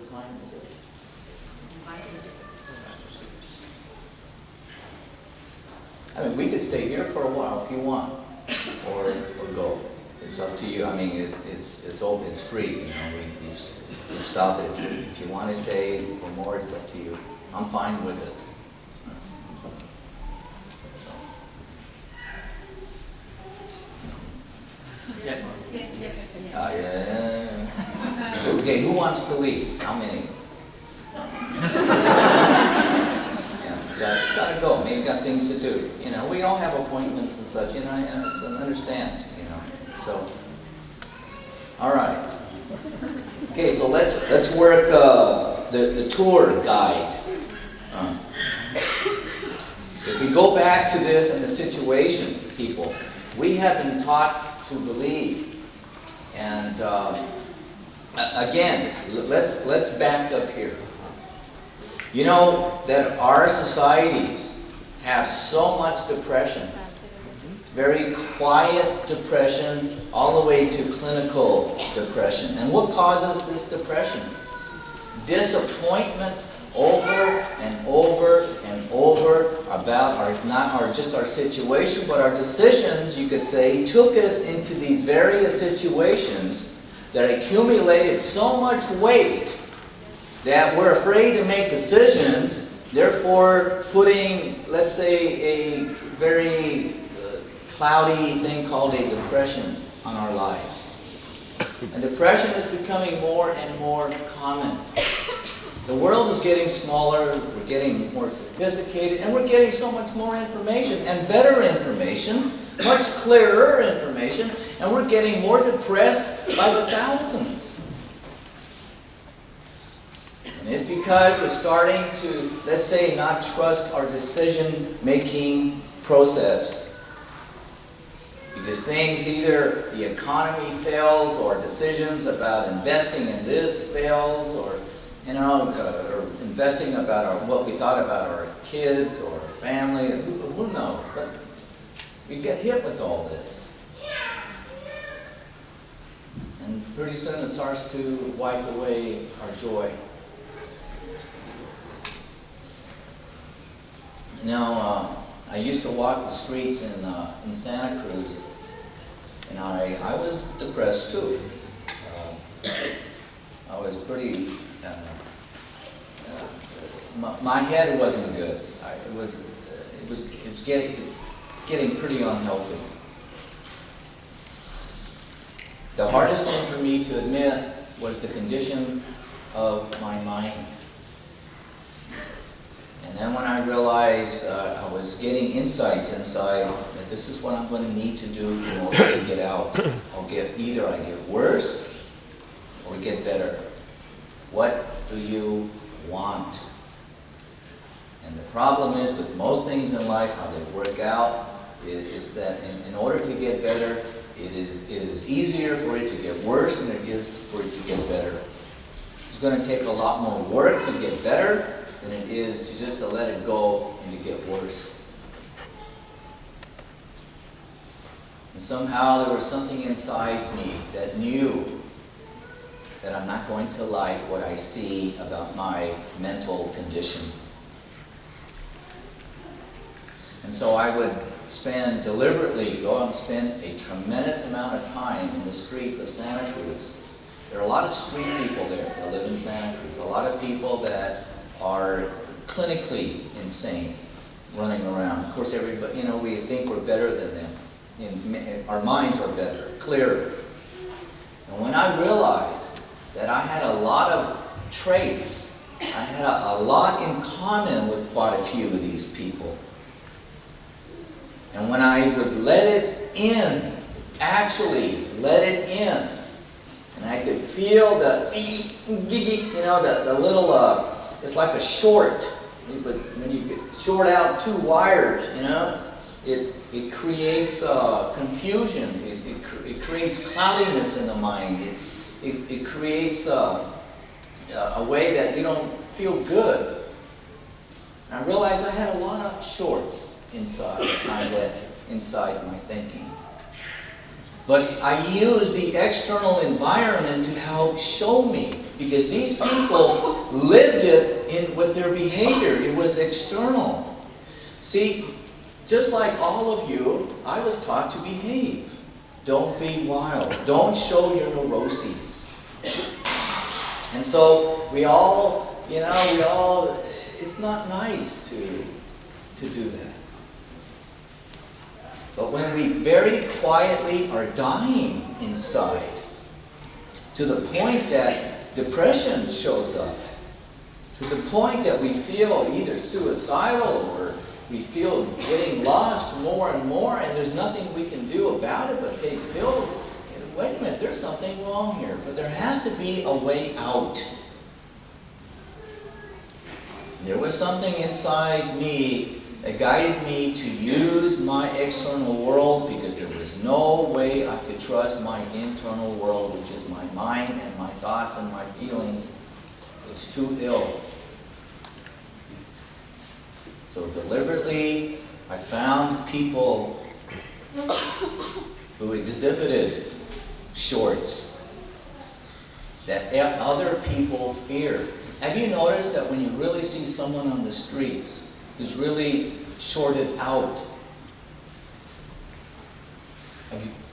What time is it? I mean, we could stay here for a while if you want, or go. It's up to you. I mean, it's open. It's free. You know, you stop it if you want to stay for more. It's up to you. I'm fine with it. Yes. Yeah. Okay, who wants to leave? How many? Yeah, gotta go. Maybe got things to do. You know, we all have appointments and such. You know, so understand. You know, so all right. Okay, so let's work the tour guide. If we go back to this and the situation, people, we have been taught to believe, and again, let's back up here. You know that our societies have so much depression, very quiet depression, all the way to clinical depression. And what causes this depression? Disappointment over and over and over about just our situation, but our decisions, you could say, took us into these various situations that accumulated so much weight that we're afraid to make decisions, therefore putting, let's say, a very cloudy thing called a depression on our lives. And depression is becoming more and more common. The world is getting smaller, we're getting more sophisticated, and we're getting so much more information, and better information, much clearer information, and we're getting more depressed by the thousands. And it's because we're starting to, let's say, not trust our decision-making process. Because things, either the economy fails, or decisions about investing in this fails, or or investing about what we thought about our kids or our family, who knows? But we get hit with all this. And pretty soon it starts to wipe away our joy. You know, I used to walk the streets in Santa Cruz, and I was depressed too. I was pretty... my head wasn't good. It was getting pretty unhealthy. The hardest thing for me to admit was the condition of my mind. And then when I realized I was getting insights inside that this is what I'm going to need to do in order to get out. Either I get worse or get better. What do you want? And the problem is with most things in life, how they work out, is that in order to get better, it is easier for it to get worse than it is for it to get better. It's going to take a lot more work to get better than it is to let it go and to get worse. And somehow there was something inside me that knew that I'm not going to like what I see about my mental condition. And so I would deliberately go out and spend a tremendous amount of time in the streets of Santa Cruz. There are a lot of street people there that live in Santa Cruz. A lot of people that are clinically insane, running around. Of course, everybody, we think we're better than them. Our minds are better, clearer. And when I realized that I had a lot of traits, I had a lot in common with quite a few of these people. And when I would let it in, actually let it in, and I could feel the little, it's like a short. But when you could short out two wires, it creates confusion. It creates cloudiness in the mind. It creates a way that you don't feel good. And I realized I had a lot of shorts inside my thinking. But I use the external environment to help show me. Because these people lived it with their behavior. It was external. See, just like all of you, I was taught to behave. Don't be wild. Don't show your neuroses. And so we all, it's not nice to do that. But when we very quietly are dying inside, to the point that depression shows up, to the point that we feel either suicidal or we feel getting lost more and more, and there's nothing we can do about it but take pills. Wait a minute, there's something wrong here. But there has to be a way out. There was something inside me that guided me to use my external world because there was no way I could trust my internal world, which is my mind and my thoughts and my feelings. It's too ill. So deliberately, I found people who exhibited shorts that other people fear. Have you noticed that when you really see someone on the streets who's really shorted out,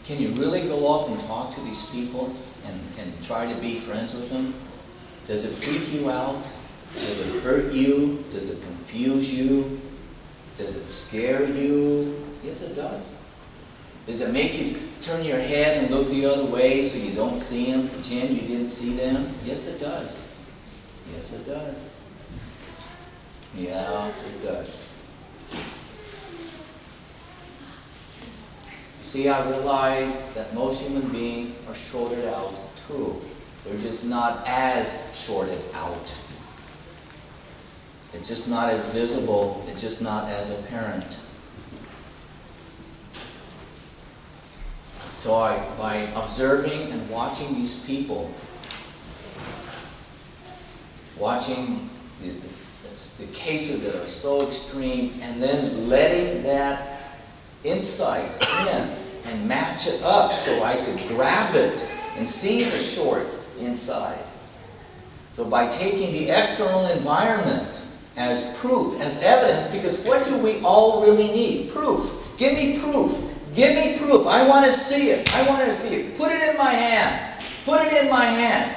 can you really go up and talk to these people and try to be friends with them? Does it freak you out? Does it hurt you? Does it confuse you? Does it scare you? Yes, it does. Does it make you turn your head and look the other way so you don't see them, pretend you didn't see them? Yes, it does. Yes, it does. Yeah, it does. See, I realize that most human beings are shorted out too. They're just not as shorted out. It's just not as visible. It's just not as apparent. So by observing and watching these people, watching the cases that are so extreme, and then letting that insight in and match it up so I could grab it and see the short inside. So by taking the external environment as proof, as evidence, because what do we all really need? Proof. Give me proof. Give me proof. I want to see it. I want to see it. Put it in my hand. Put it in my hand.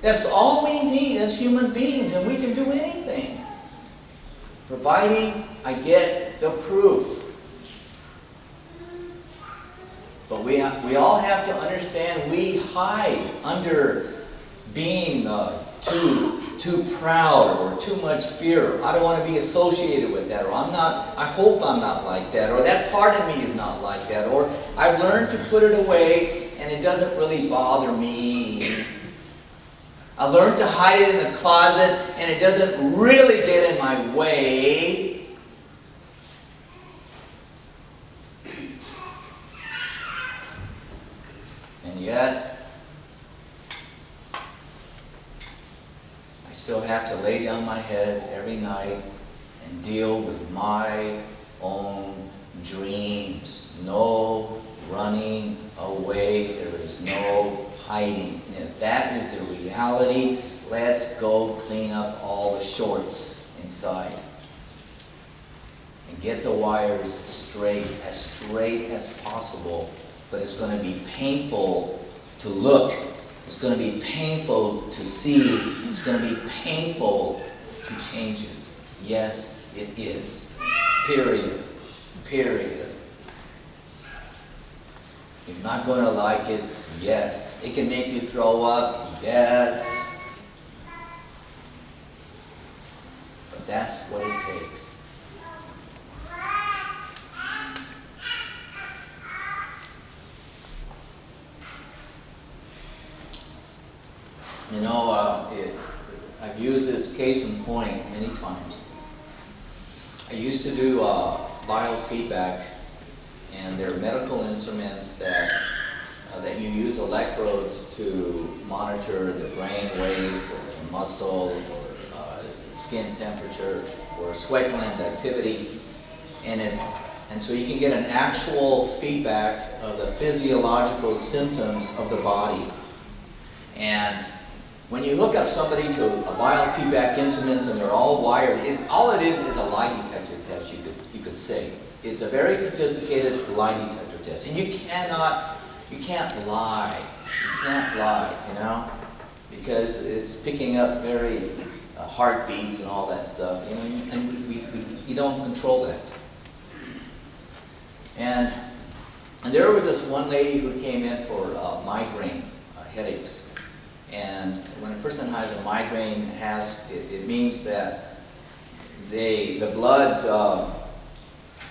That's all we need as human beings, and we can do anything, providing I get the proof. But we all have to understand we hide under being too proud or too much fear. I don't want to be associated with that, or I hope I'm not like that, or that part of me is not like that, or I've learned to put it away and it doesn't really bother me. I learned to hide it in the closet and it doesn't really get in my way. And yet, I still have to lay down my head every night and deal with my own dreams. No running away. There is no hiding. And if that is the reality, let's go clean up all the shorts inside and get the wires straight as possible. But it's going to be painful to look. It's going to be painful to see. It's going to be painful to change it. Yes, it is. Period. Period. You're not going to like it. Yes. It can make you throw up. Yes. But that's what it takes. You know, I've used this case in point many times. I used to do biofeedback, and there are medical instruments that you use electrodes to monitor the brain waves or muscle or skin temperature or sweat gland activity. And it's And so you can get an actual feedback of the physiological symptoms of the body. And when you hook up somebody to a biofeedback instruments and they're all wired, all it is a lie detector test, you could say. It's a very sophisticated lie detector test. And you can't lie. You can't lie, you know, because it's picking up very heartbeats and all that stuff, you know, and you don't control that. And there was this one lady who came in for migraine headaches. And when a person has a migraine, it means that the blood,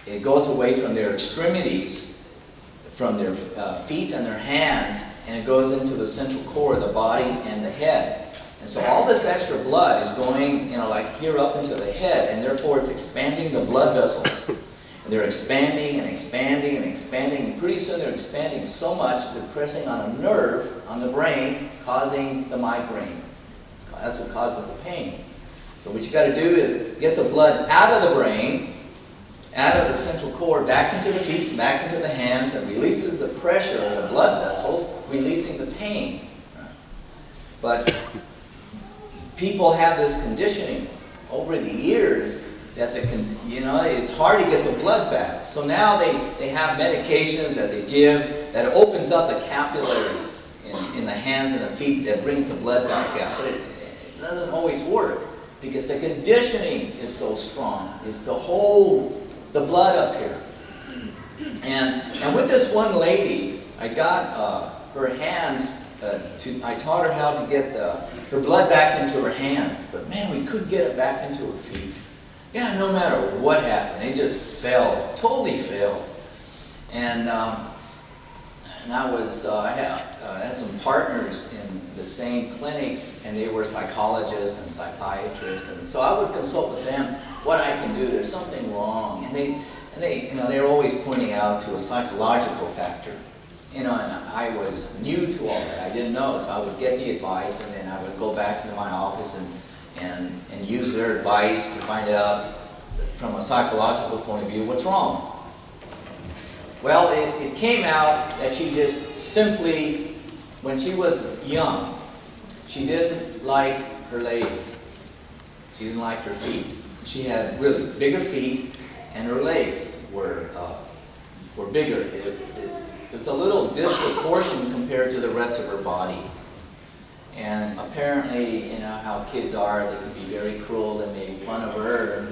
it goes away from their extremities, from their feet and their hands, and it goes into the central core of the body and the head. And so all this extra blood is going, you know, like here up into the head, and therefore it's expanding the blood vessels. And they're expanding and expanding and expanding, and pretty soon they're expanding so much they're pressing on a nerve on the brain, causing the migraine. That's what causes the pain. So what you got to do is get the blood out of the brain, out of the central core, back into the feet, back into the hands, and releases the pressure of the blood vessels, releasing the pain. But people have this conditioning over the years that it's hard to get the blood back. So now they have medications that they give that opens up the capillaries in the hands and the feet that brings the blood back out. But it doesn't always work because the conditioning is so strong. It's to hold the blood up here. And with this one lady, I got her hands, I taught her how to get her blood back into her hands. But man, we couldn't get it back into her feet. Yeah, no matter what happened, it just fell, totally failed. And I had some partners in the same clinic, and they were psychologists and psychiatrists, and so I would consult with them what I can do. There's something wrong, and they were always pointing out to a psychological factor. You know, and I was new to all that. I didn't know, so I would get the advice, and then I would go back into my office and use their advice to find out from a psychological point of view what's wrong. Well, it came out that she just simply, when she was young, she didn't like her legs. She didn't like her feet. She had really bigger feet, and her legs were bigger. It was a little disproportion compared to the rest of her body. And apparently, you know how kids are, they can be very cruel. They made fun of her.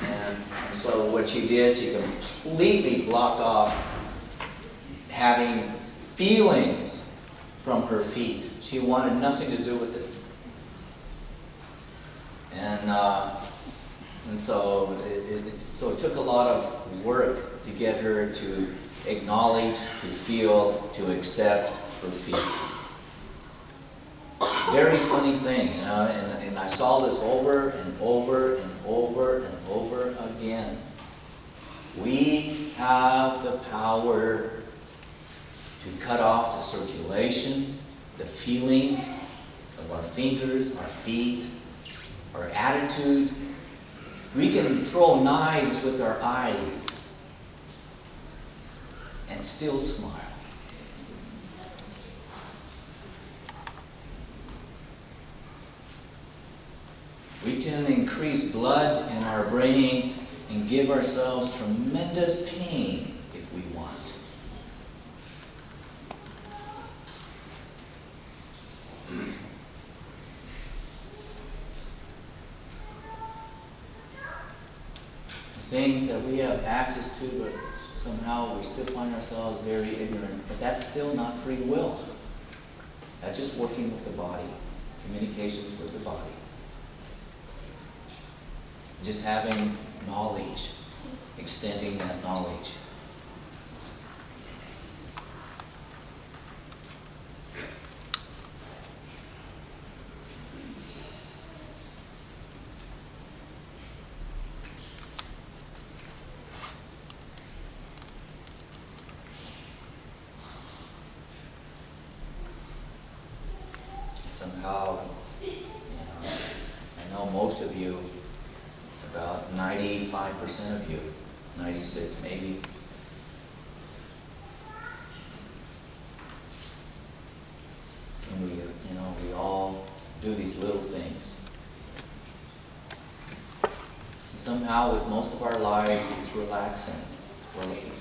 And so what she did, she completely blocked off having feelings from her feet. She wanted nothing to do with it. And so it took a lot of work to get her to acknowledge, to feel, to accept her feet. Very funny thing, you know, and I saw this over and over and over and over again. We have the power to cut off the circulation, the feelings of our fingers, our feet, our attitude. We can throw knives with our eyes and still smile. We can increase blood in our brain and give ourselves tremendous pain if we want. Things that we have access to, but somehow we still find ourselves very ignorant. But that's still not free will. That's just working with the body, communications with the body. Just having knowledge, extending that knowledge. Somehow, I know most of you, about 95% of you, 96 maybe, somehow with most of our lives it's relaxing.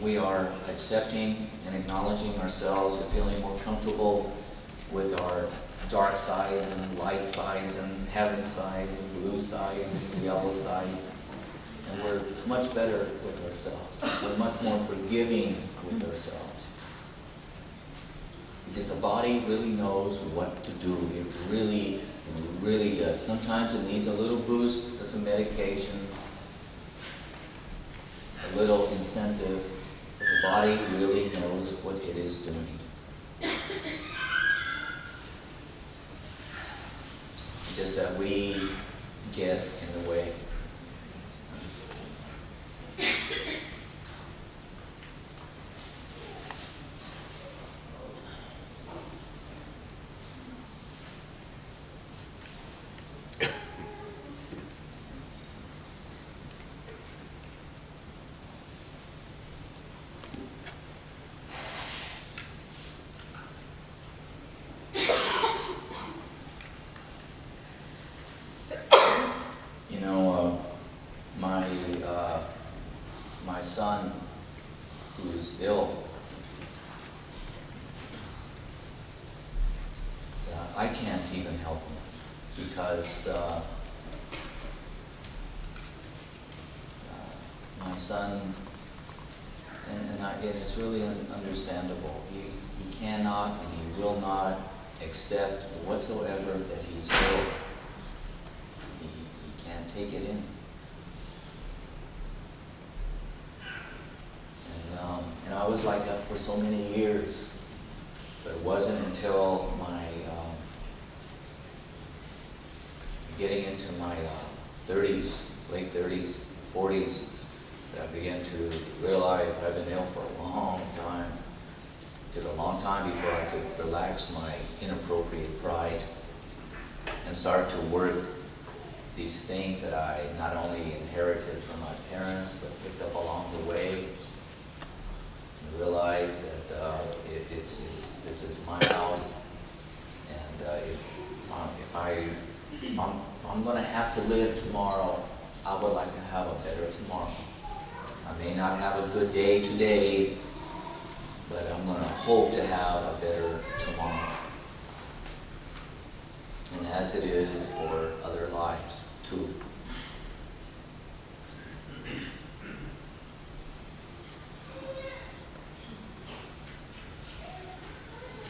We are accepting and acknowledging ourselves and feeling more comfortable with our dark sides and light sides and heaven sides and blue sides and yellow sides. And we're much better with ourselves. We're much more forgiving with ourselves. Because the body really knows what to do. It really, really does. Sometimes it needs a little boost with some medication, a little incentive, but the body really knows what it is doing. Just that we get in the way. My son, who's ill, I can't even help him because my son, and it's really understandable. He cannot and he will not accept whatsoever that he's ill. He can't take it in. And I was like that for so many years, but it wasn't until my getting into my 30s, late 30s, 40s, that I began to realize that I've been ill for a long time. It took a long time before I could relax my inappropriate pride and start to work these things that I not only inherited from my parents, but picked up along the way. Realize that this is my house, and if I'm going to have to live tomorrow, I would like to have a better tomorrow. I may not have a good day today, but I'm going to hope to have a better tomorrow. And as it is for other lives too.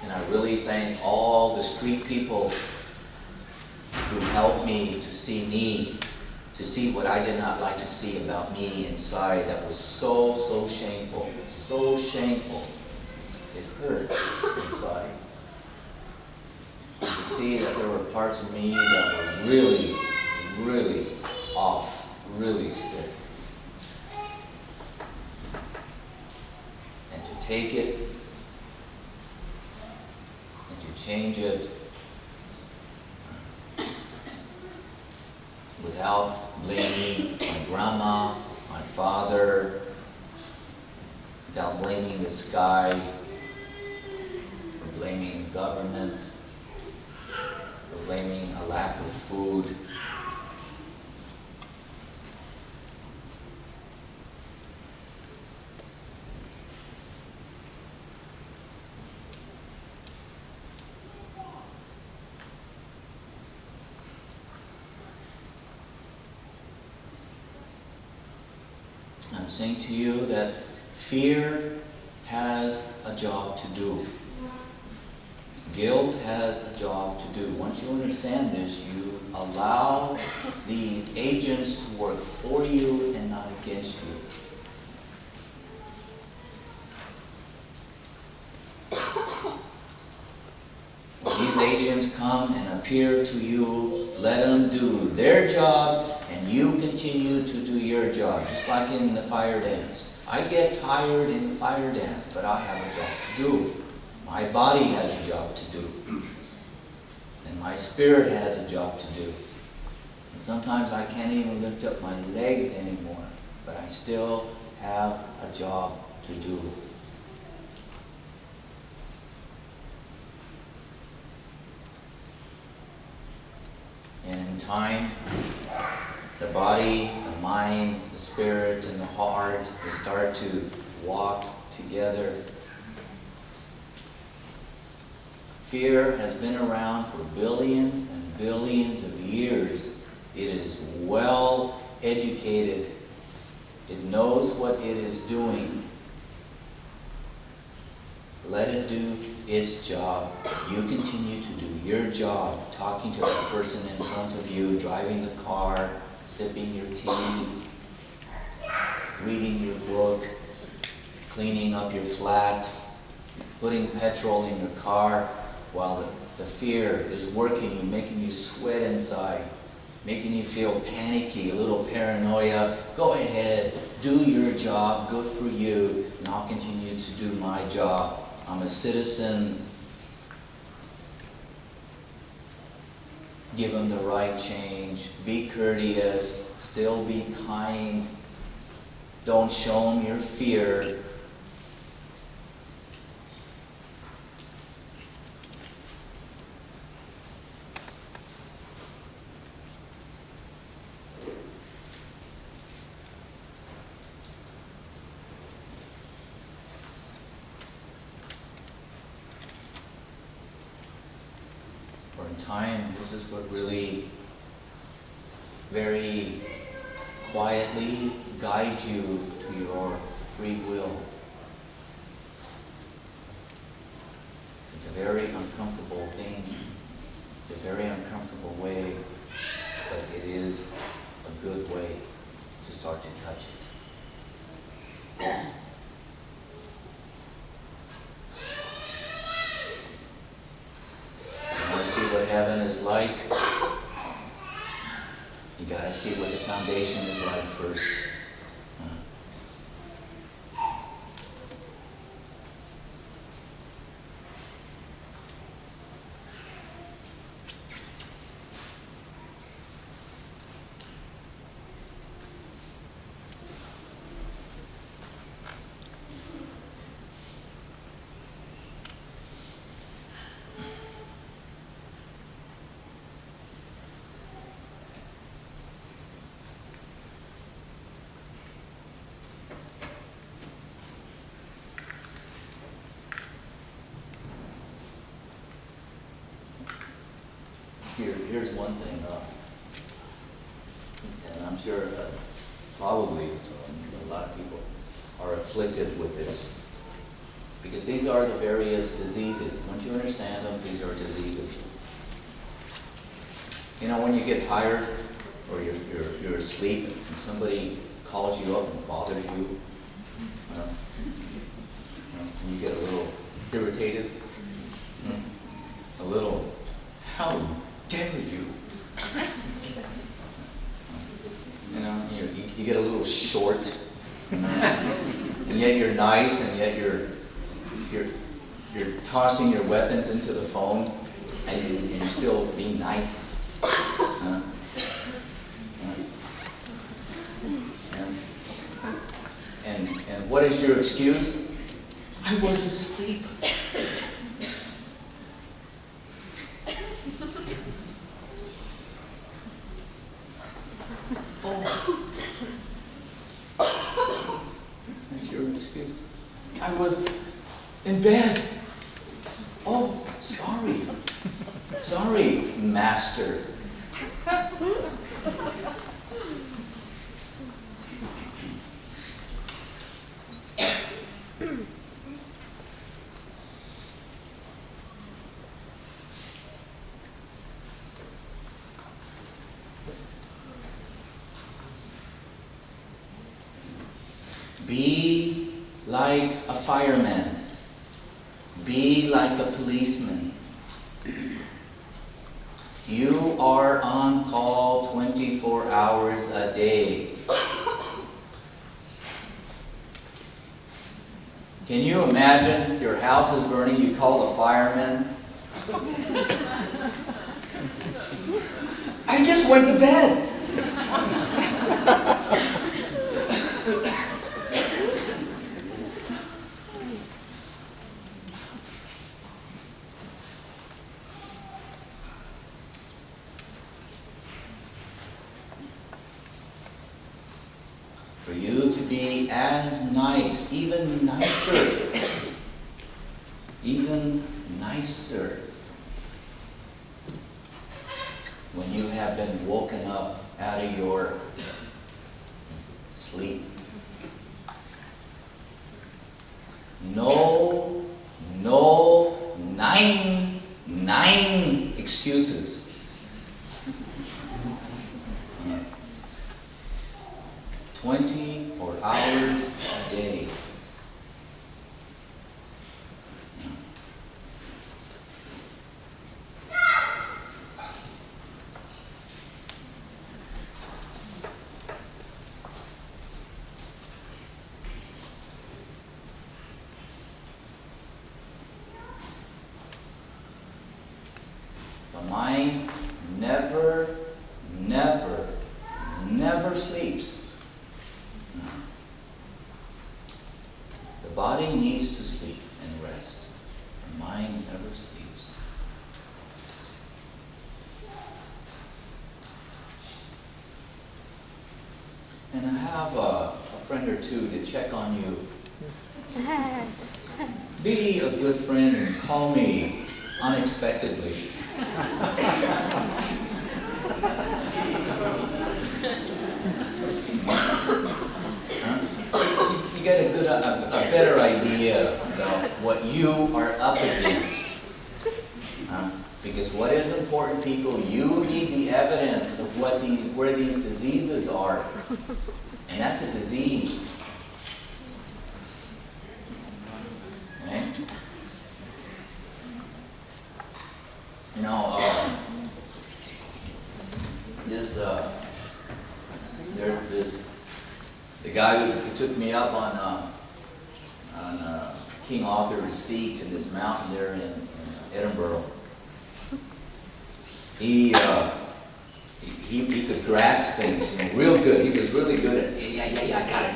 And I really thank all the street people who helped me, to see what I did not like to see about me inside that was so shameful, so shameful. It hurt inside. To see that there were parts of me that were really, really off, really sick. And to take it, change it without blaming my grandma, my father, without blaming the sky, or blaming the government, or blaming a lack of food. I'm saying to you that fear has a job to do. Guilt has a job to do. Once you understand this, you allow these agents to work for you and not against you. When these agents come and appear to you, let them do their job and you continue to do your job, just like in the fire dance. I get tired in the fire dance, but I have a job to do. My body has a job to do. And my spirit has a job to do. And sometimes I can't even lift up my legs anymore, but I still have a job to do. And in time, the body, the mind, the spirit, and the heart, they start to walk together. Fear has been around for billions and billions of years. It is well educated. It knows what it is doing. Let it do its job. You continue to do your job, talking to the person in front of you, driving the car, sipping your tea, reading your book, cleaning up your flat, putting petrol in your car, while the fear is working you, making you sweat inside, making you feel panicky, a little paranoia. Go ahead, do your job, good for you, and I'll continue to do my job. I'm a citizen. Give them the right change. Be courteous. Still be kind. Don't show them your fear. For in time, this is what really very quietly guides you to your free will. It's a very uncomfortable thing, a very uncomfortable way, but it is a good way to start to touch it. See what heaven is like, you got to see what the foundation is like first. Here's one thing, and I'm sure probably a lot of people are afflicted with this, because these are the various diseases. Once you understand them, these are diseases. You know, when you get tired or you're asleep and somebody calls you up and bothers you, and you get a little irritated, a little, how dare you? You know, you get a little short, and yet you're nice, and yet you're tossing your weapons into the phone, and you're still being nice. And what is your excuse? I was asleep. That's your excuse. I was in bed. Oh, sorry. Sorry, master. Be like a fireman. Be like a policeman. You are on call 24 hours a day. Can you imagine your house is burning, you call the fireman? I just went to bed. be as nice, even nicer. Even nicer. When you have been woken up out of your sleep. No, nine excuses. Yeah. 24 hours a day. The mind never sleeps. The body needs to sleep and rest. The mind never sleeps. And I have a friend or two to check on you. Be a good friend and call me unexpectedly. You get a better idea about what you are up against. Because what is important, people, you need the evidence of where these diseases are. And that's a disease. Okay? You know, the guy who took me up on King Arthur's seat in this mountain there in Edinburgh. He could grasp things, you know, real good. He was really good at, yeah, I got it,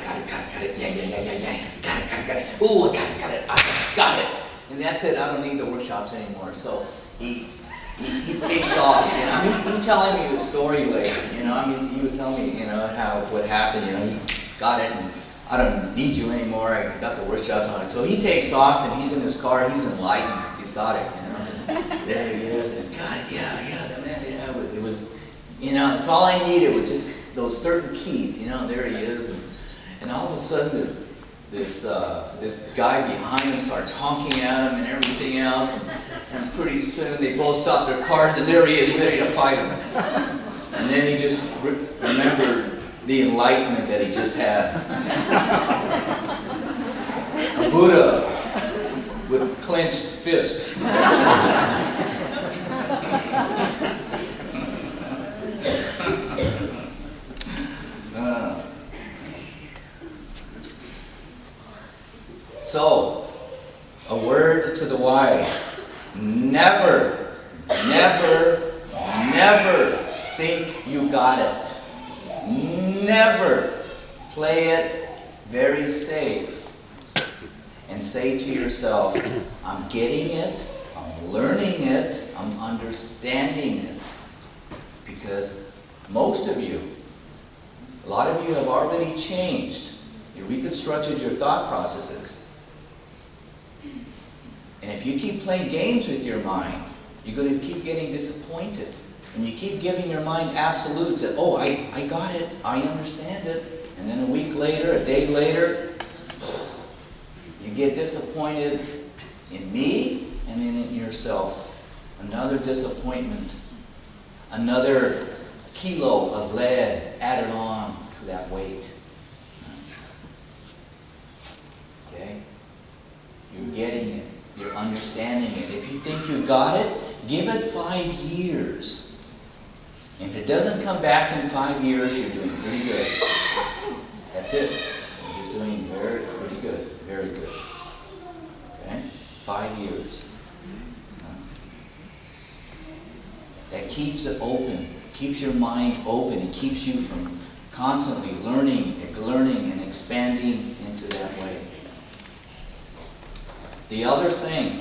yeah, got it. Ooh, I got it, got it. And that's it, I don't need the workshops anymore. So he takes off, you know. I mean, he's telling me the story later, you know. I mean, he would tell me, you know, what happened, you know. He got it, and I don't need you anymore. I got the workshops on it. So he takes off, and he's in his car. He's enlightened. He's got it, you know. And there he is, and God, yeah, the man, yeah. It was, you know, that's all I needed was just those certain keys, you know. There he is, and all of a sudden, this guy behind him starts honking at him and everything else, and pretty soon they both stop their cars, and there he is, ready to fight him. And then he just remembered the enlightenment that he just had. A Buddha with clenched fist. So, a word to the wise. Never think you got it. Never play it very safe. And say to yourself, I'm getting it, I'm learning it, I'm understanding it. Because most of you, a lot of you have already changed. You reconstructed your thought processes. And if you keep playing games with your mind, you're going to keep getting disappointed. And you keep giving your mind absolutes that, oh, I got it, I understand it. And then a week later, a day later, you get disappointed in me and in yourself. Another disappointment. Another kilo of lead added on to that weight. Okay? You're getting it. You're understanding it. If you think you got it, give it 5 years. If it doesn't come back in 5 years, you're doing pretty good. That's it. You're just doing pretty good. Very good. Okay? 5 years. That keeps it open. Keeps your mind open. It keeps you from constantly learning and expanding into that way. The other thing,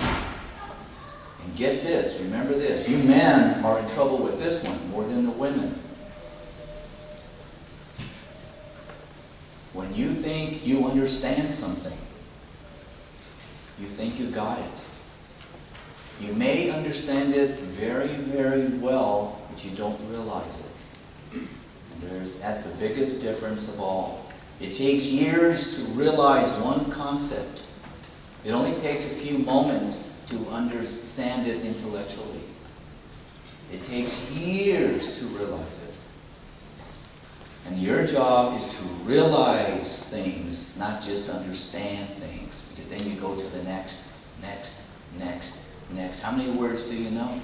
and get this, remember this, you men are in trouble with this one more than the women. When you think you understand something, you think you got it. You may understand it very, very well, but you don't realize it. And that's the biggest difference of all. It takes years to realize one concept. It only takes a few moments to understand it intellectually. It takes years to realize it. And your job is to realize things, not just understand things. Because then you go to the next. How many words do you know?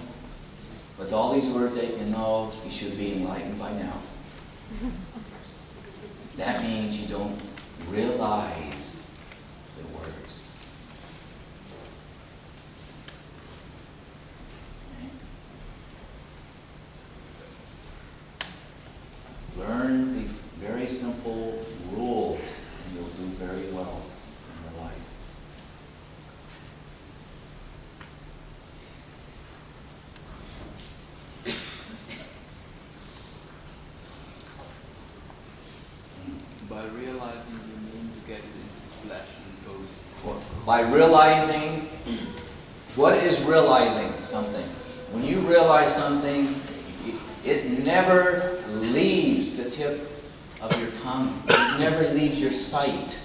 With all these words that you know, you should be enlightened by now. That means you don't realize the words. Okay. Learn these very simple rules and you'll do very well in your life. By realizing, you mean to get it into flesh and bones. By realizing, what is realizing something? When you realize something, it never leaves the tip of your tongue. It never leaves your sight.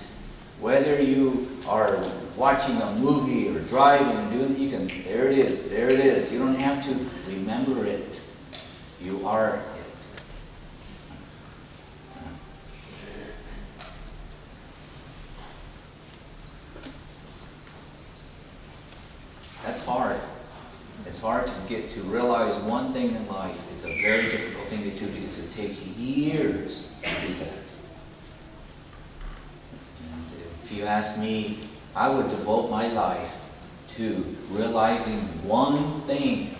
Whether you are watching a movie or driving or doing, there it is. You don't have to remember it. You are it. That's hard. It's hard to realize one thing in life. It's a very difficult thing to do because it takes years to do that. And if you ask me, I would devote my life to realizing one thing.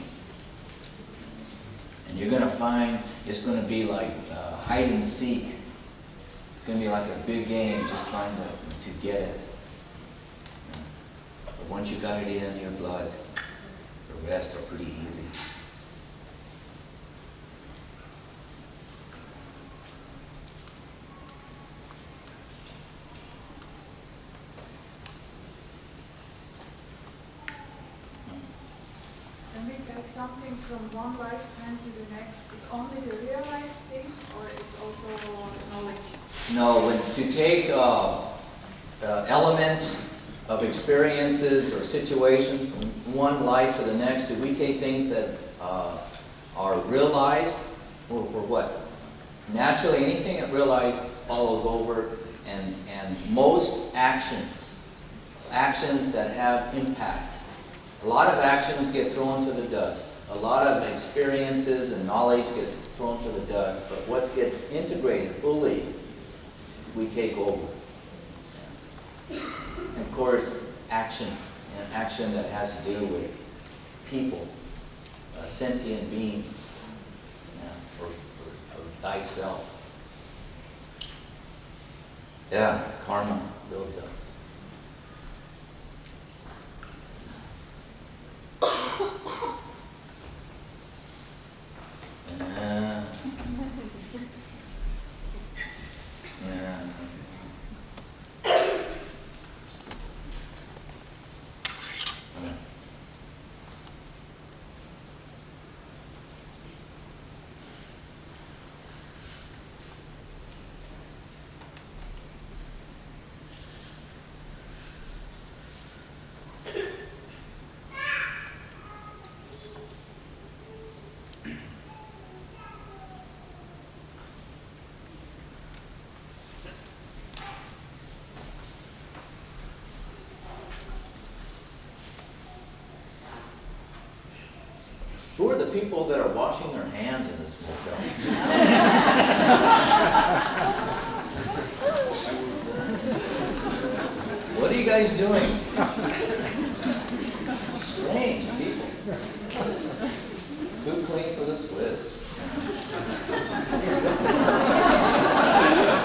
And you're going to find it's going to be like hide and seek. It's going to be like a big game just trying to get it. Once you got it in your blood, the rest are pretty easy. Can we take something from one lifetime to the next? Is only the realized thing, or is also knowledge? No, to take elements of experiences or situations from one life to the next, do we take things that are realized, or for what? Naturally, anything that realized follows over, and most actions that have impact. A lot of actions get thrown to the dust. A lot of experiences and knowledge gets thrown to the dust, but what gets integrated fully, we take over. And of course, action that has to do with people, sentient beings, or thyself. Yeah, karma builds up. Yeah. Who are the people that are washing their hands in this motel? What are you guys doing? Strange people. Too clean for the Swiss.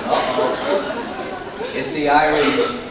Uh-oh. It's the Irish.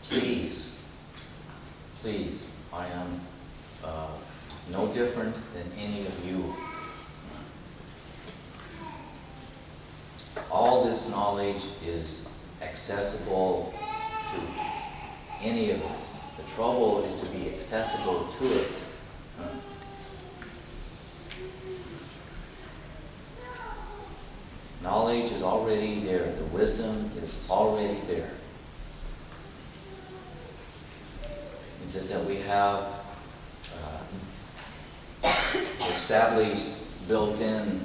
please, I am no different than any of you. All this knowledge is accessible to any of us. The trouble is to be accessible to it. Knowledge is already there. The wisdom is already there. It's just that we have established, built-in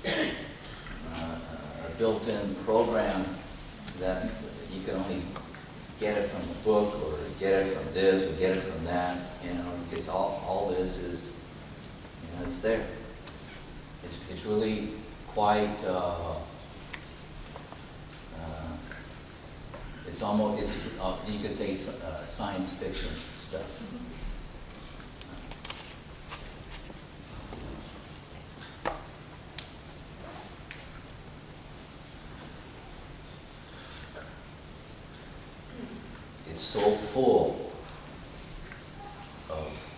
a built-in program that you can only get it from a book, or get it from this, or get it from that, because all this is, it's there. It's really quite, it's almost, you could say science fiction stuff. It's so full of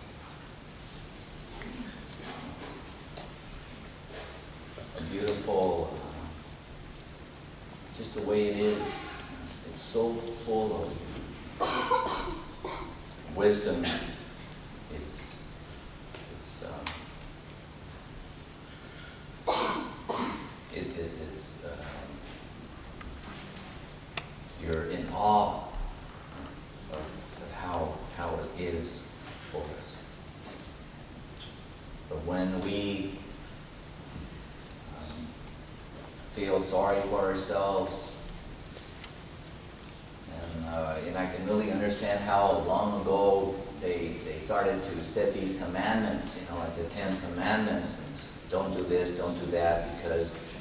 a beautiful, just the way it is. It's so full of wisdom. You're in awe of how it is for us. But when we feel sorry for ourselves, and I can really understand how long ago they started to set these commandments, like the 10 Commandments, and don't do this, don't do that, because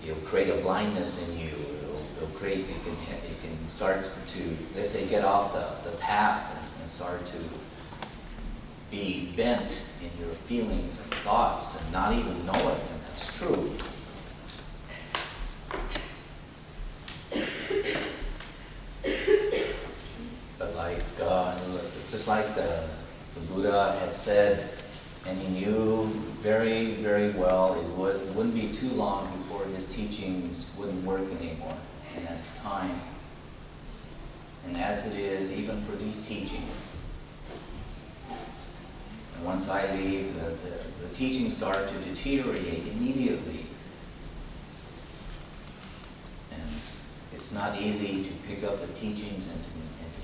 it'll create a blindness in you. It'll create, you can start to, let's say, get off the path and start to be bent in your feelings and thoughts and not even know it, and that's true. Just like the Buddha had said, and he knew very, very well, it wouldn't be too long before his teachings wouldn't work anymore, and that's time. And as it is, even for these teachings, and once I leave, the teachings start to deteriorate immediately. And it's not easy to pick up the teachings and to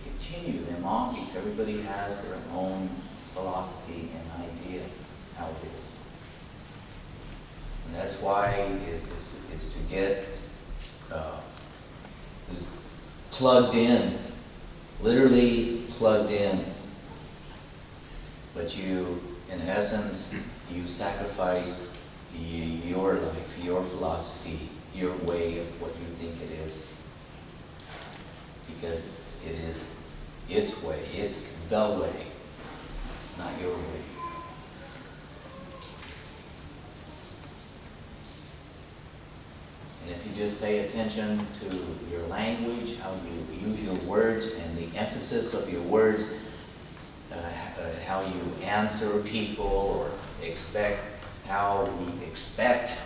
continue them on, because everybody has their own philosophy and idea how it is. And that's why it's to get plugged in, literally plugged in. But you, in essence, you sacrifice your life, your philosophy, your way of what you think it is. Because it is its way, it's the way, not your way. And if you just pay attention to your language, how you use your words, and the emphasis of your words, how you answer people, or how we expect,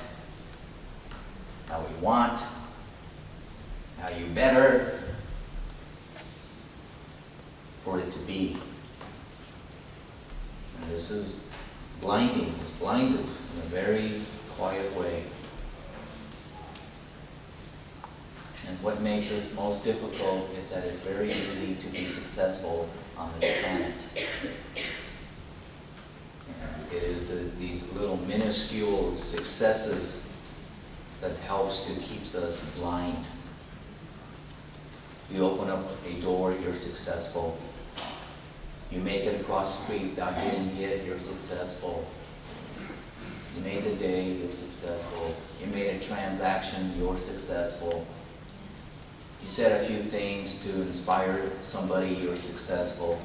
how we want, how you better for it to be. And this is blinding. This blinds us in a very quiet way. And what makes this most difficult is that it's very easy to be successful on this planet. And it is these little minuscule successes that helps to keeps us blind. You open up a door, you're successful. You make it across the street without getting hit, you're successful. You made the day, you're successful. You made a transaction, you're successful. You said a few things to inspire somebody, you're successful.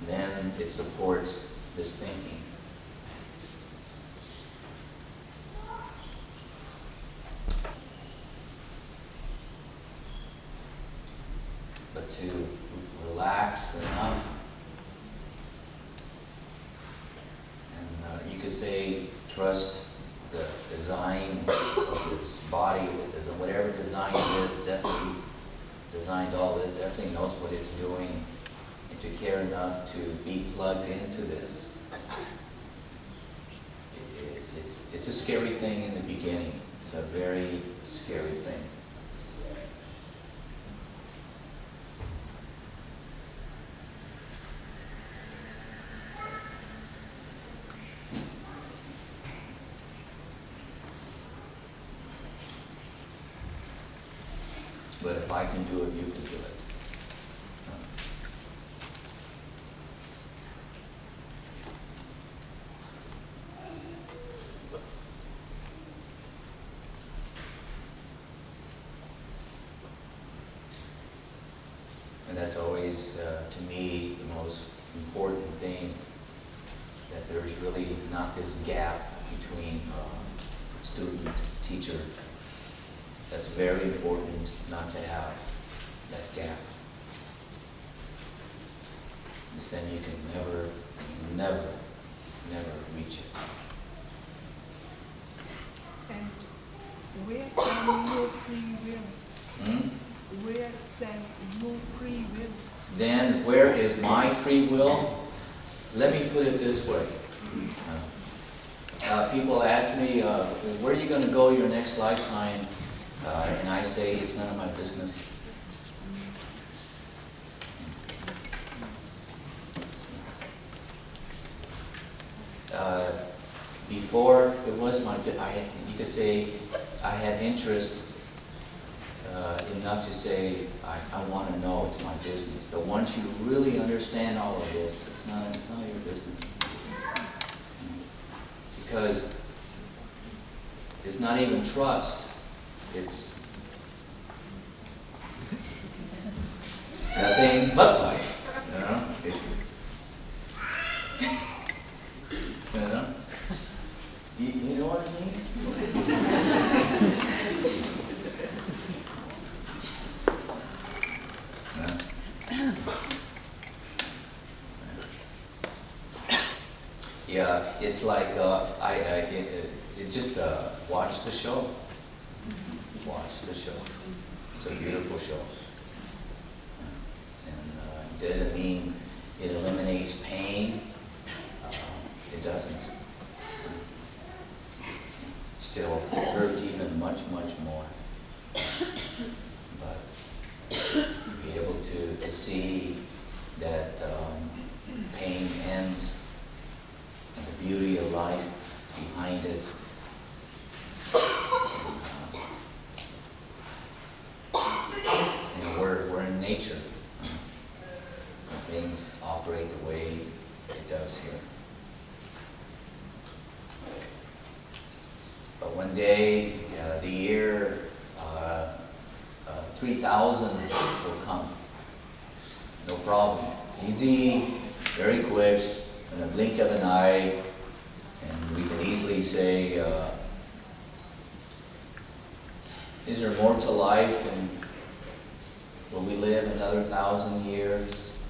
Then it supports this thinking. relax enough. And you could say, trust the design of his body, whatever design it is, definitely designed all this, definitely knows what it's doing, and to care enough to be plugged into this. It's a scary thing in the beginning. It's a very scary thing. But if I can do it, you can do it. And that's always, to me, the most important thing, that there's really not this gap between student, teacher. That's very important, not to have that gap. Because then you can never reach it. And where can your free will? Where stand your free will? Then where is my free will? Let me put it this way. People ask me, where are you going to go your next lifetime? And I say, it's none of my business. Before, it was you could say, I had interest enough to say, I want to know, it's my business. But once you really understand all of this, it's none of your business. Because it's not even trust. It's nothing but life. You know? It's, you know? You know what I mean? Yeah, it's like just watch the show. Watch the show. It's a beautiful show. And it doesn't mean it eliminates pain. It doesn't. Still hurt even much more. But be able to see that pain ends and the beauty of life behind it. We're in nature. And things operate the way it does here. But one day, the year 3000 will come. No problem. Easy, very quick, in a blink of an eye, and we can easily say, is there more to life than will we live another 1,000 years?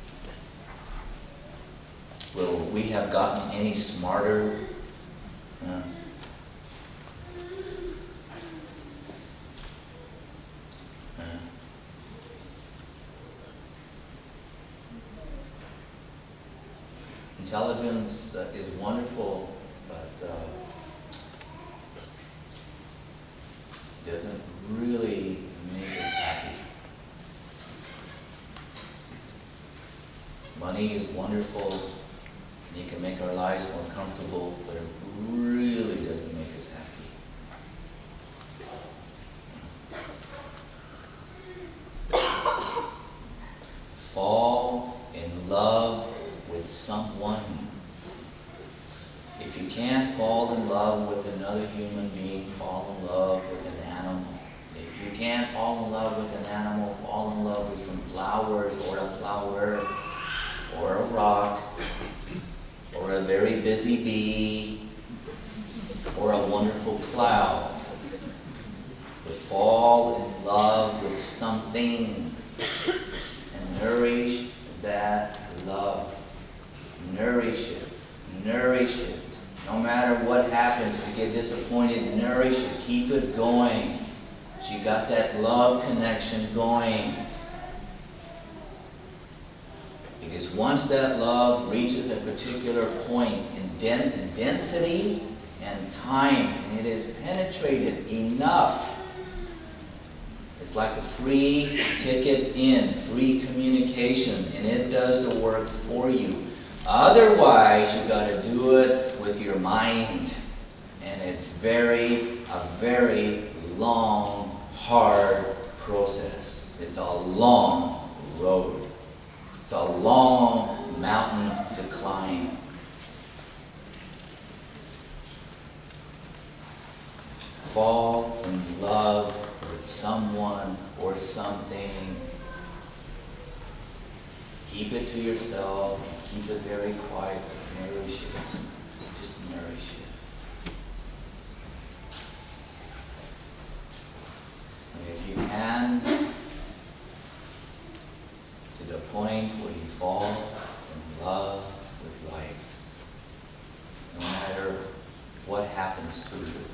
Will we have gotten any smarter? Intelligence is wonderful, but doesn't really make us happy. Money is wonderful. It can make our lives more comfortable, but it really doesn't make us happy. Fall in love with someone. If you can't fall in love with another human being, fall in love with an animal. If you can't fall in love with an animal, fall in love with some flowers, or a flower, or a rock, or a very busy bee, or a wonderful cloud. But fall in love with something and nourish that love. Nourish it. Nourish it. No matter what happens, if you get disappointed, nourish it. Keep it going. She got that love connection going. Because once that love reaches a particular point in density and time, and it is penetrated enough, it's like a free ticket in, free communication, and it does the work for you. Otherwise, you got to do it with your mind, and it's a very long, hard process. It's a long road. It's a long mountain to climb. Fall in love with someone or something. Keep it to yourself. Keep it very quiet. Nourish it. Just nourish it. And if you can, to the point where you fall in love with life, no matter what happens to you.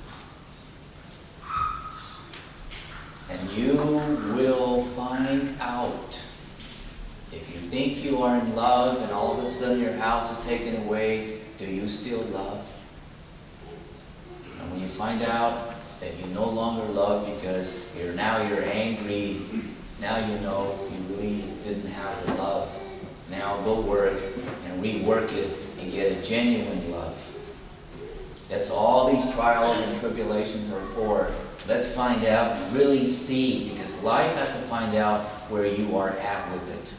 And you will find out, if you think you are in love and all of a sudden your house is taken away, do you still love? And when you find out that you no longer love because you're angry, now you know you really didn't have the love. Now go work and rework it and get a genuine love. That's all these trials and tribulations are for. Let's find out and really see, because life has to find out where you are at with it.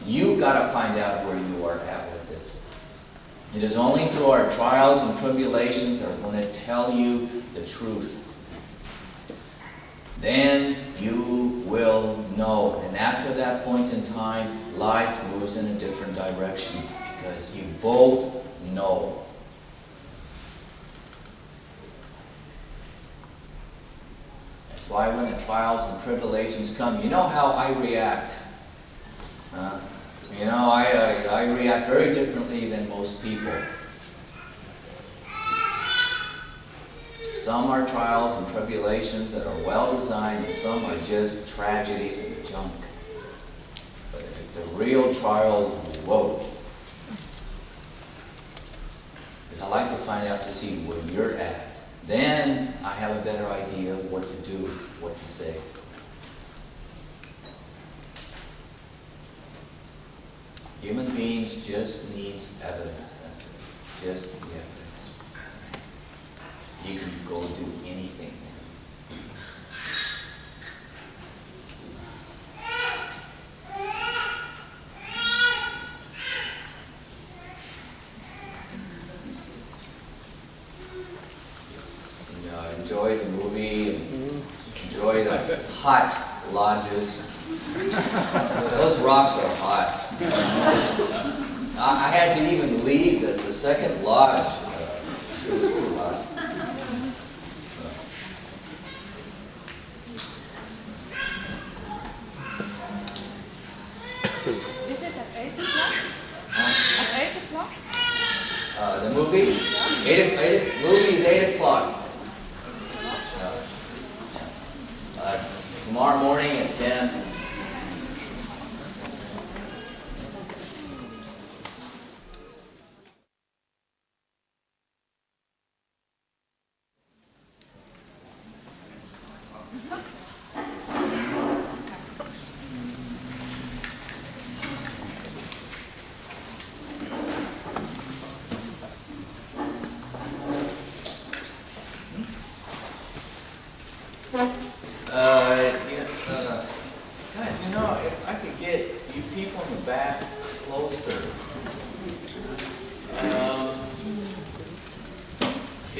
You've got to find out where you are at with it. It is only through our trials and tribulations that are going to tell you the truth. Then you will know. And after that point in time, life moves in a different direction, because you both know. That's why when the trials and tribulations come, you know how I react. I react very differently than most people. Some are trials and tribulations that are well designed, and some are just tragedies and junk. But the real trials, whoa. Because I like to find out to see where you're at. Then I have a better idea of what to do, what to say. Human beings just needs evidence, that's it. Just the evidence. You can go do anything. Enjoy the movie, and enjoy the hot lodges. Those rocks are hot. I had to even leave the second lodge. It was too hot. Is it at 8 o'clock? At 8 o'clock? The movie? Movie is 8 o'clock. Tomorrow morning at 10. God, if I could get you people in the back closer,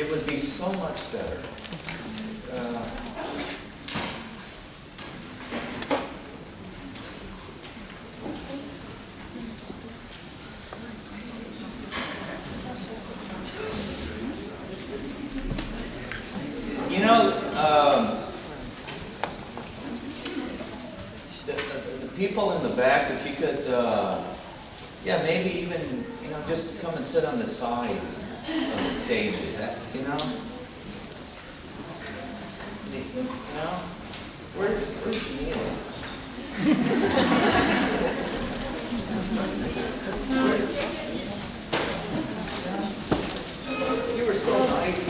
it would be so much better. The people in in the back, if you could, yeah, maybe even, just come and sit on the sides of the stages, Where's Neil? You were so nice.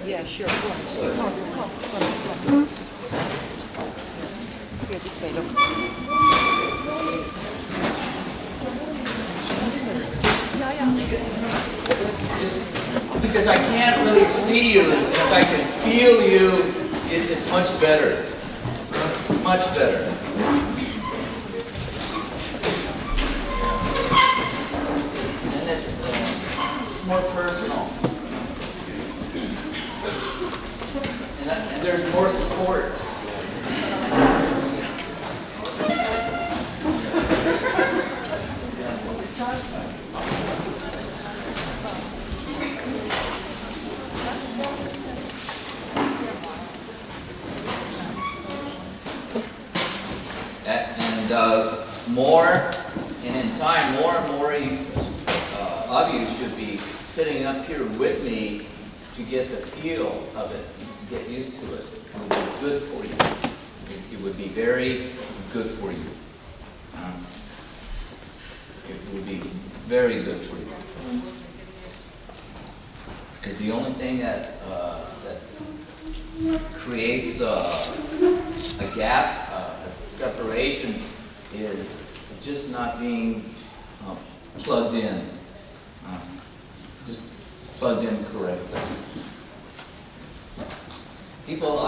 Yeah, sure. Come. Here, this way, look. Just because I can't really see you, and if I can feel you, it's much better. Much better. And it's more personal. And there's more support. And in time, more and more of you should be sitting up here with me to get the feel of it, get used to it. It would be good for you. It would be very good for you. It would be very good for you. Because the only thing that creates a gap, a separation, is just not being plugged in. Just plugged in correctly. People,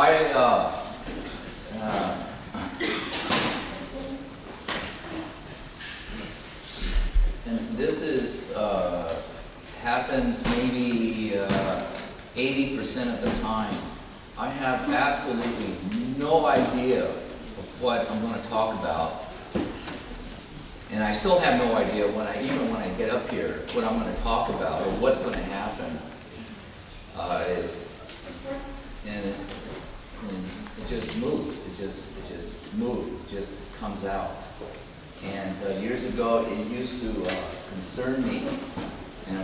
and this is happens maybe 80% of the time. I have absolutely no idea of what I'm going to talk about. And I still have no idea even when I get up here, what I'm going to talk about or what's going to happen. And it just moves. It just moves. It just comes out. And years ago, it used to concern me,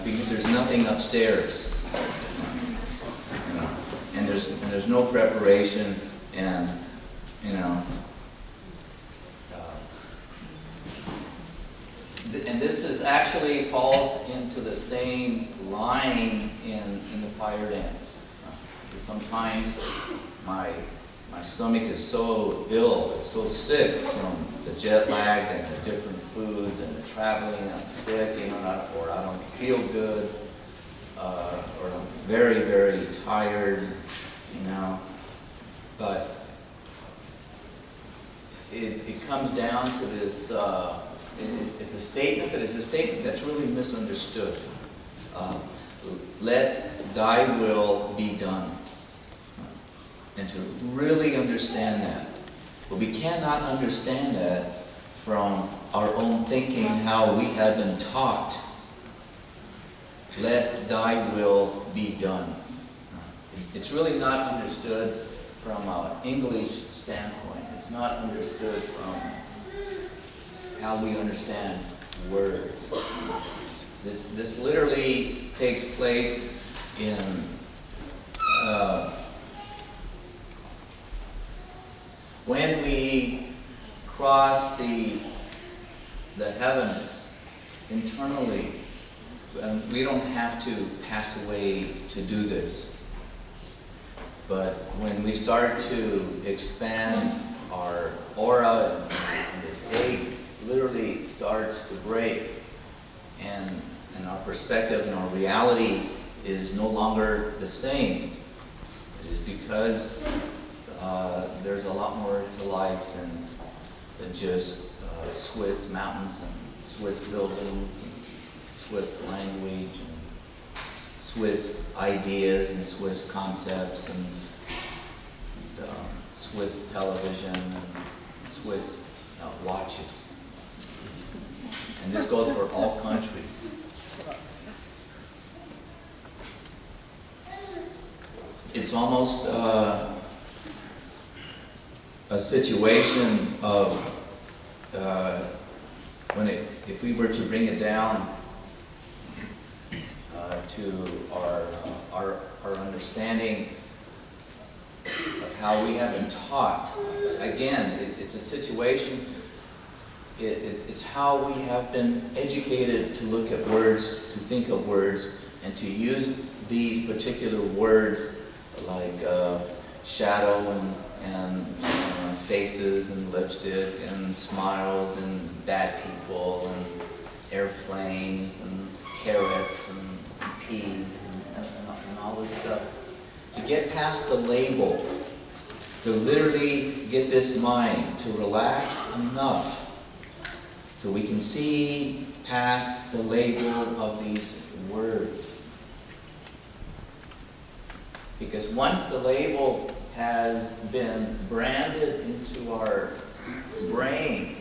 because there's nothing upstairs, and there's no preparation, and and this actually falls into the same line in the fire dance. Because sometimes my stomach is so ill, it's so sick from the jet lag and the different foods and the traveling. I'm sick, or I don't feel good, or I'm very, very tired, But it comes down to this. It's a statement, but it's a statement that's really misunderstood. Let thy will be done. And to really understand that. But we cannot understand that from our own thinking, how we have been taught. Let thy will be done. It's really not understood from an English standpoint. It's not understood from how we understand words. This literally takes place in when we cross the heavens internally. We don't have to pass away to do this. But when we start to expand our aura and this gate literally starts to break, and our perspective and our reality is no longer the same. It is because there's a lot more to life than just Swiss mountains and Swiss buildings and Swiss language and Swiss ideas and Swiss concepts and Swiss television and Swiss watches. And this goes for all countries. it's almost a situation of if we were to bring it down to our understanding of how we have been taught. Again, it's a situation, it's how we have been educated to look at words, to think of words, and to use these particular words like shadow and faces and lipstick and smiles and bad people and airplanes and carrots and peas and all this stuff. To get past the label, to literally get this mind to relax enough so we can see past the label of these words. Because once the label has been branded into our brain,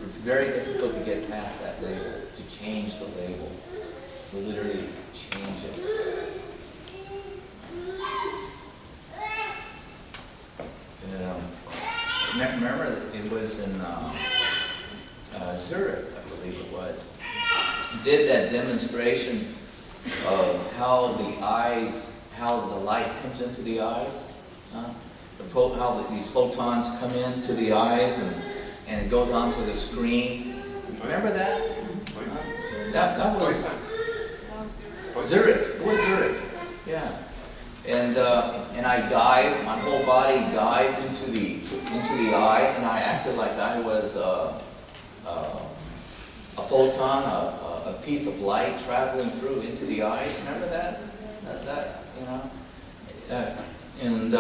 it's very difficult to get past that label, to change the label, to literally change it. Remember, it was in Zurich, I believe it was, did that demonstration of how the eyes, how the light comes into the eyes, how these photons come into the eyes and it goes onto the screen. Remember that? That was Zurich. It was Zurich. Yeah. And I dived. My whole body dived into the eye, and I acted like I was a photon, a piece of light traveling through into the eyes. Remember that? And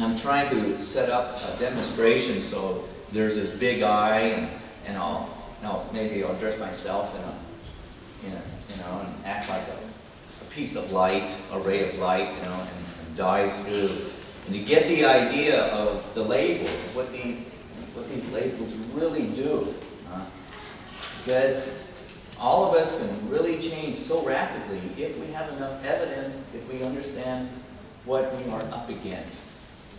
I'm trying to set up a demonstration. So there's this big eye, and maybe I'll dress myself and act like a piece of light, a ray of light, and dive through. And you get the idea of the label, what these labels really do. Because all of us can really change so rapidly if we have enough evidence, if we understand what we are up against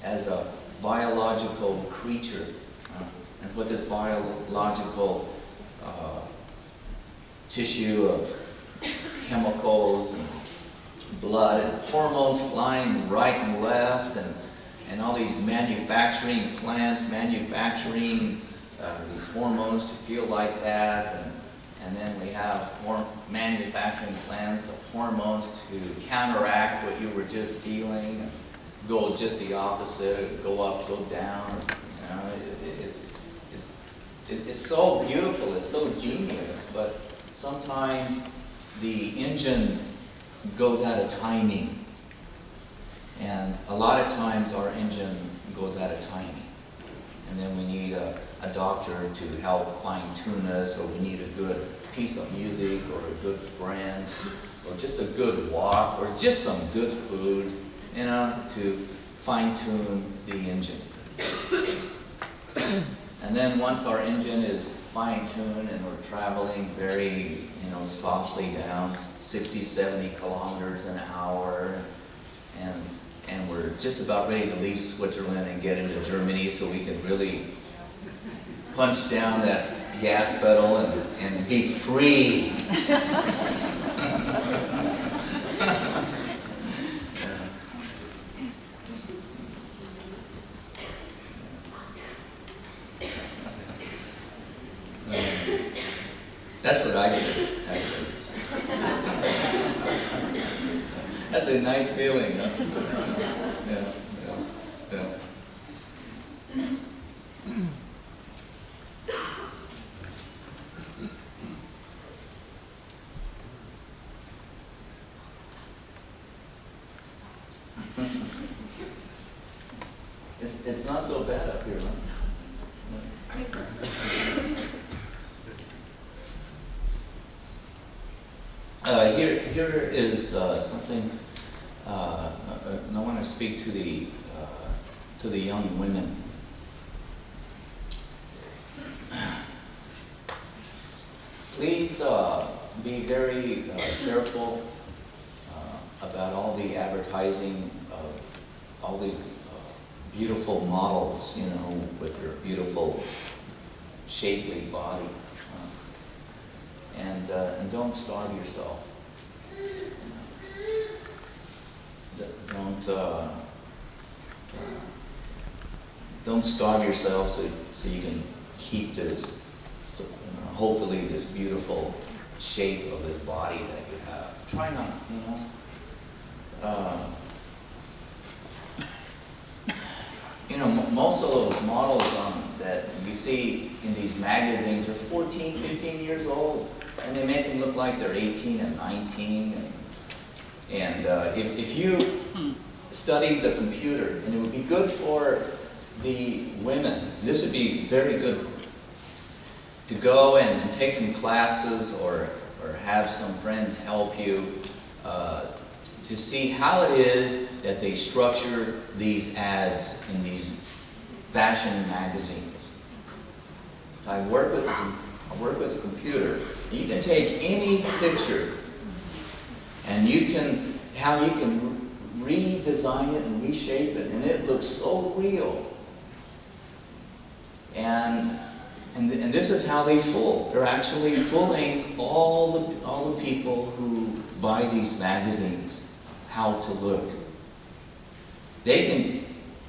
as a biological creature, and what this biological tissue of chemicals and blood and hormones flying right and left, and all these manufacturing plants manufacturing these hormones to feel like that, and then we have manufacturing plants of hormones to counteract what you were just feeling, and go just the opposite, go up, go down. It's so beautiful, it's so genius, but sometimes the engine goes out of timing. And a lot of times our engine goes out of timing. And then we need a doctor to help fine-tune us, or we need a good piece of music, or a good friend, or just a good walk, or just some good food, to fine-tune the engine. And then once our engine is fine-tuned and we're traveling very, softly down 60, 70 kilometers an hour, and we're just about ready to leave Switzerland and get into Germany so we can really punch down that gas pedal and be free. That's what I did, actually. That's a nice feeling, huh? Yeah. It's not so bad up here, huh? Here is something. I want to speak to the young women. Please be very careful about about all the advertising of all these beautiful models, you know, with their beautiful, shapely bodies. And don't starve yourself. Don't starve yourself so you can keep this, hopefully this beautiful shape of this body that you have. Try not, you know. Most of those models that you see in these magazines are 14, 15 years old, and they make them look like they're 18 and 19. And if you study the computer, and it would be good for the women, this would be very good to go and take some classes or have some friends help you to see how it is that they structure these ads in these fashion magazines. So I work with a computer. You can take any picture and how you can redesign it and reshape it, and it looks so real. And this is how they fool. They're actually fooling all the people who buy these magazines how to look. They can,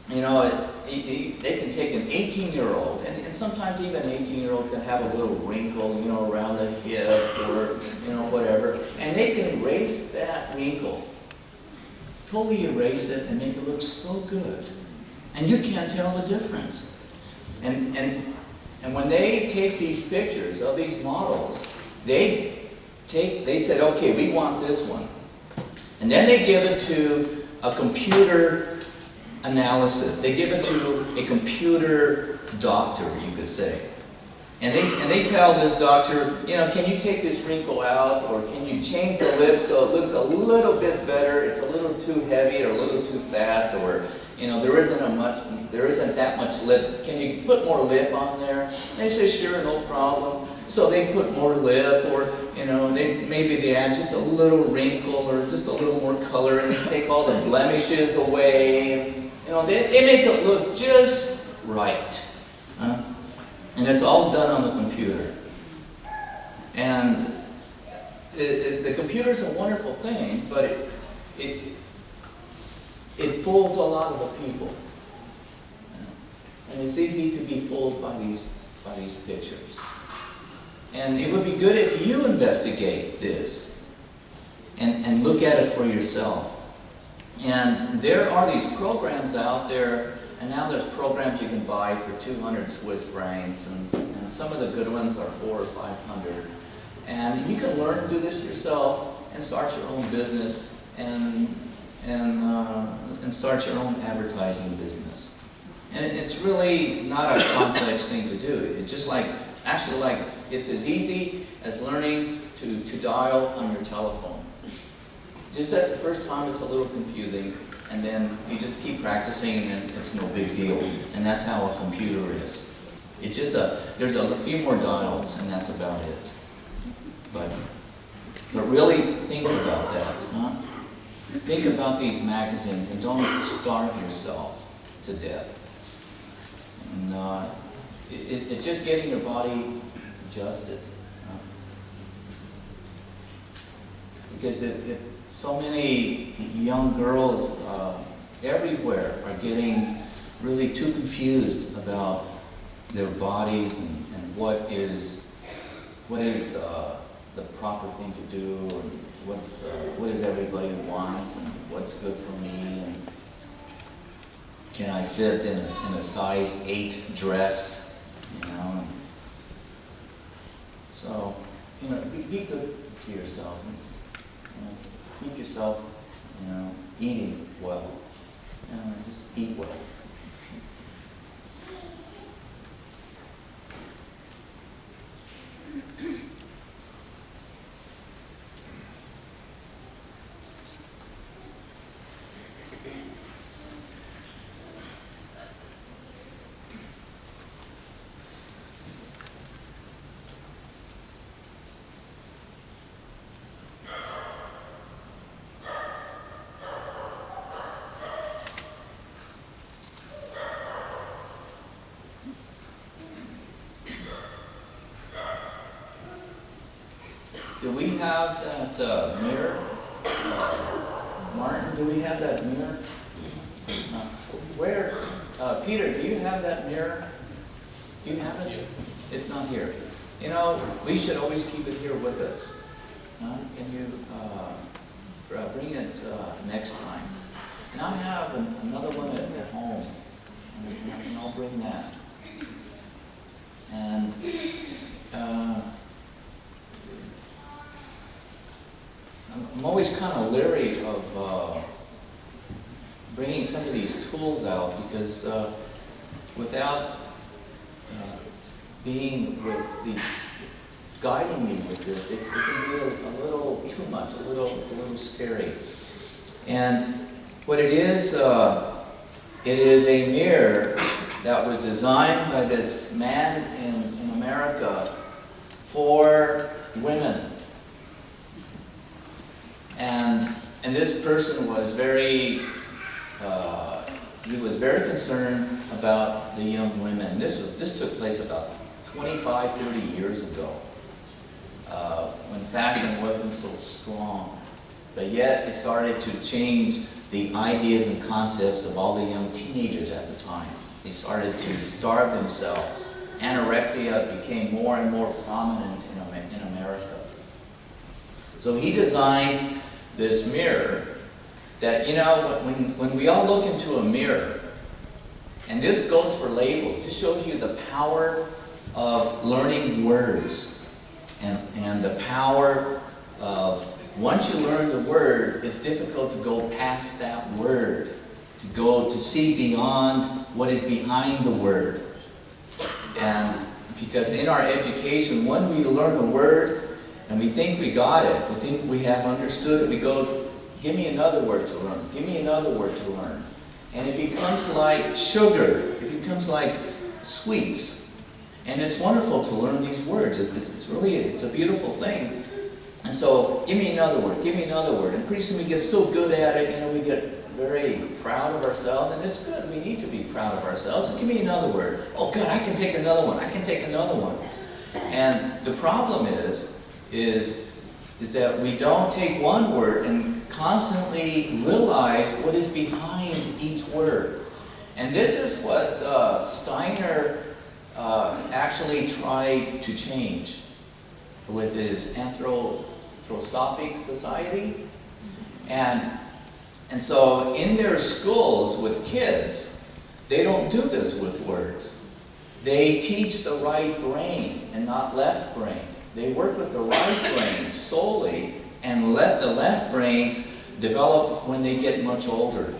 they can take an 18-year-old, and sometimes even an 18-year-old can have a little wrinkle, around the hip or, whatever, and they can erase that wrinkle, totally erase it, and make it look so good. And you can't tell the difference. And when they take these pictures of these models, they said, okay, we want this one. And then they give it to a computer analysis. They give it to a computer doctor, you could say. And they tell this doctor, can you take this wrinkle out, or can you change the lips so it looks a little bit better, it's a little too heavy or a little too fat, or there isn't that much lip. Can you put more lip on there? And they say, sure, no problem. So they put more lip, or maybe they add just a little wrinkle or just a little more color, and they take all the blemishes away. They make it look just right. And it's all done on the computer. And the computer's a wonderful thing, but it fools a lot of the people. And it's easy to be fooled by these pictures. And it would be good if you investigate this and look at it for yourself. And there are these programs out there, and now there's programs you can buy for 200 Swiss francs, and some of the good ones are 400 or 500. And you can learn to do this yourself and start your own business and start your own advertising business. And it's really not a complex thing to do. It's just it's as easy as learning to dial on your telephone. Just at the first time it's a little confusing, and then you just keep practicing, and then it's no big deal. And that's how a computer is. It's just there's a few more dials, and that's about it. But really think about that, huh? Think about these magazines, and don't starve yourself to death. And it's just getting your body adjusted. Because so many young girls everywhere are getting really too confused about their bodies and what is the proper thing to do, and what does everybody want, and what's good for me, and can I fit in a size 8 dress, So, be good to yourself. Keep yourself, eating well. Just eat well. have that mirror? Martin, do we have that mirror? Where? Peter, do you have that mirror? Do you have it? It's not here. You know, we should always keep it here with us. Can you bring it next time? And I have another one at home, and I'll bring that. And I'm always kind of leery of bringing some of these tools out because without being with the guiding me with this, it can be a little too much, a little scary. And what it is a mirror that was designed by this man in America for women. And this person was very concerned about the young women. This took place about 25, 30 years ago, when fashion wasn't so strong. But yet it started to change the ideas and concepts of all the young teenagers at the time. They started to starve themselves. Anorexia became more and more prominent in America. So he designed this mirror that, you know, when we all look into a mirror, and this goes for labels, this shows you the power of learning words and the power of, once you learn the word, it's difficult to go past that word, to see beyond what is behind the word. And because in our education, when we learn a word and we think we got it, we think we have understood it, we go, give me another word to learn, give me another word to learn. And it becomes like sugar, it becomes like sweets. And it's wonderful to learn these words. It's a beautiful thing. And so, give me another word, give me another word. And pretty soon we get so good at it, you know, we get very proud of ourselves, and it's good, we need to be proud of ourselves. And give me another word. Oh God, I can take another one, I can take another one. And the problem is that we don't take one word and constantly realize what is behind each word. And this is what Steiner actually tried to change with his Anthroposophic Society. And so in their schools with kids, they don't do this with words. They teach the right brain and not left brain. They work with the right brain solely and let the left brain develop when they get much older.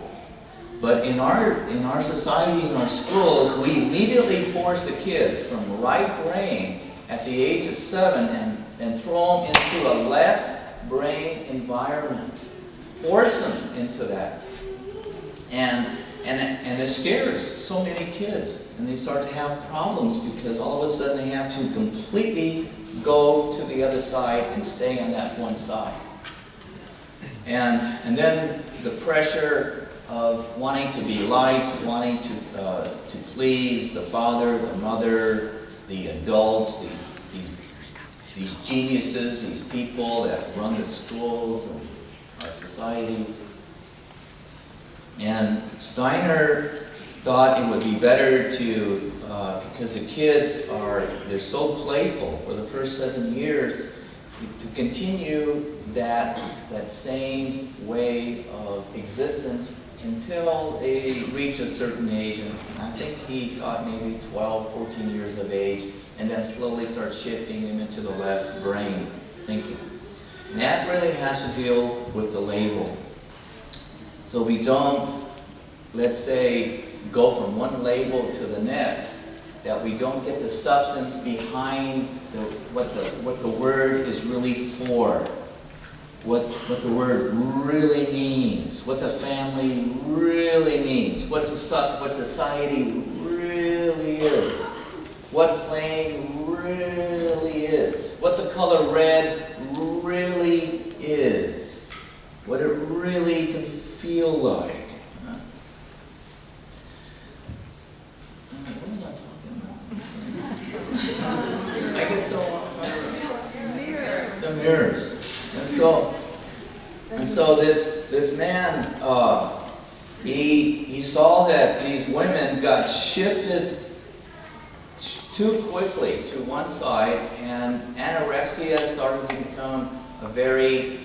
But in our society, in our schools, we immediately force the kids from right brain at the age of 7 and throw them into a left brain environment. Force them into that. And it scares so many kids. And they start to have problems because all of a sudden they have to completely go to the other side and stay on that one side. And then the pressure of wanting to be liked, wanting to please the father, the mother, the adults, these geniuses, these people that run the schools and our societies. And Steiner thought it would be better to, because the kids they're so playful for the first 7 years, to continue that same way of existence until they reach a certain age. And I think he thought maybe 12, 14 years of age, and then slowly start shifting them into the left brain thinking. And that really has to deal with the label. So we don't, let's say, go from one label to the next, that we don't get the substance behind what the word is really for, what the word really means, what the family really means, what society really is, what playing really is, what the color red really is, what it really can feel like. What was I talking about? I get so off. The mirrors. And so this man, he saw that these women got shifted too quickly to one side, and anorexia started to become a very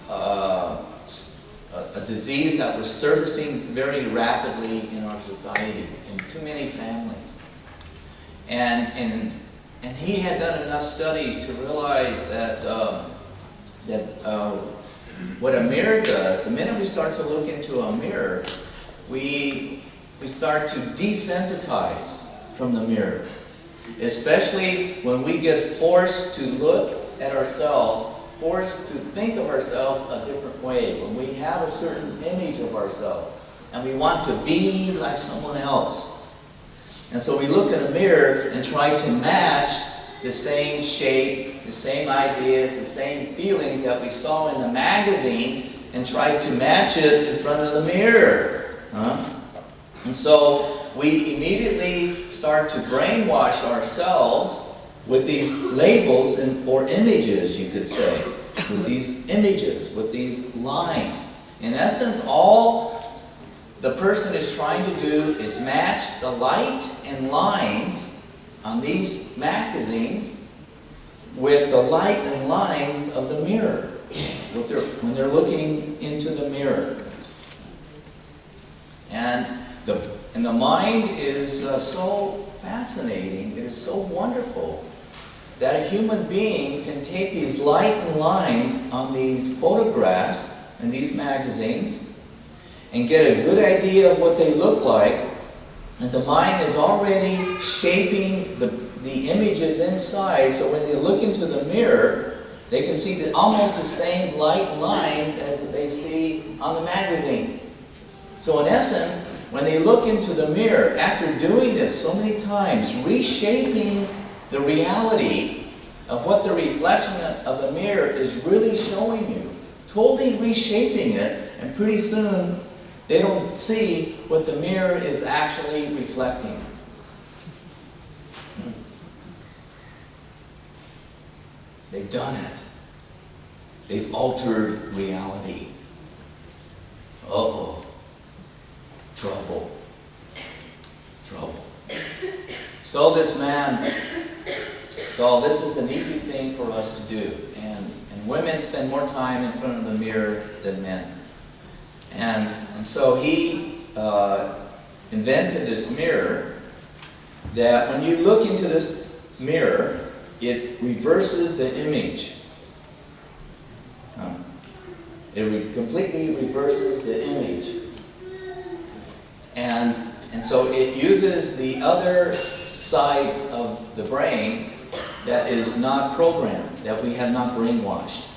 a disease that was surfacing very rapidly in our society, in too many families. And he had done enough studies to realize that what a mirror does, the minute we start to look into a mirror, we start to desensitize from the mirror. Especially when we get forced to look at ourselves, forced to think of ourselves a different way, when we have a certain image of ourselves and we want to be like someone else. And so we look in a mirror and try to match the same shape, the same ideas, the same feelings that we saw in the magazine, and try to match it in front of the mirror. And so we immediately start to brainwash ourselves with these labels or images, you could say, with these images, with these lines. In essence, all the person is trying to do is match the light and lines on these magazines with the light and lines of the mirror when they're looking into the mirror. And the mind is so fascinating, it is so wonderful that a human being can take these light and lines on these photographs and these magazines and get a good idea of what they look like, and the mind is already shaping the images inside, so when they look into the mirror, they can see almost the same light lines as they see on the magazine. So in essence, when they look into the mirror, after doing this so many times, reshaping the reality of what the reflection of the mirror is really showing you, totally reshaping it, and pretty soon they don't see what the mirror is actually reflecting. They've done it. They've altered reality. Uh-oh. Trouble. Trouble. So this man saw this is an easy thing for us to do. And women spend more time in front of the mirror than men. And so he invented this mirror that when you look into this mirror, it reverses the image. It completely reverses the image. And so it uses the other side of the brain that is not programmed, that we have not brainwashed.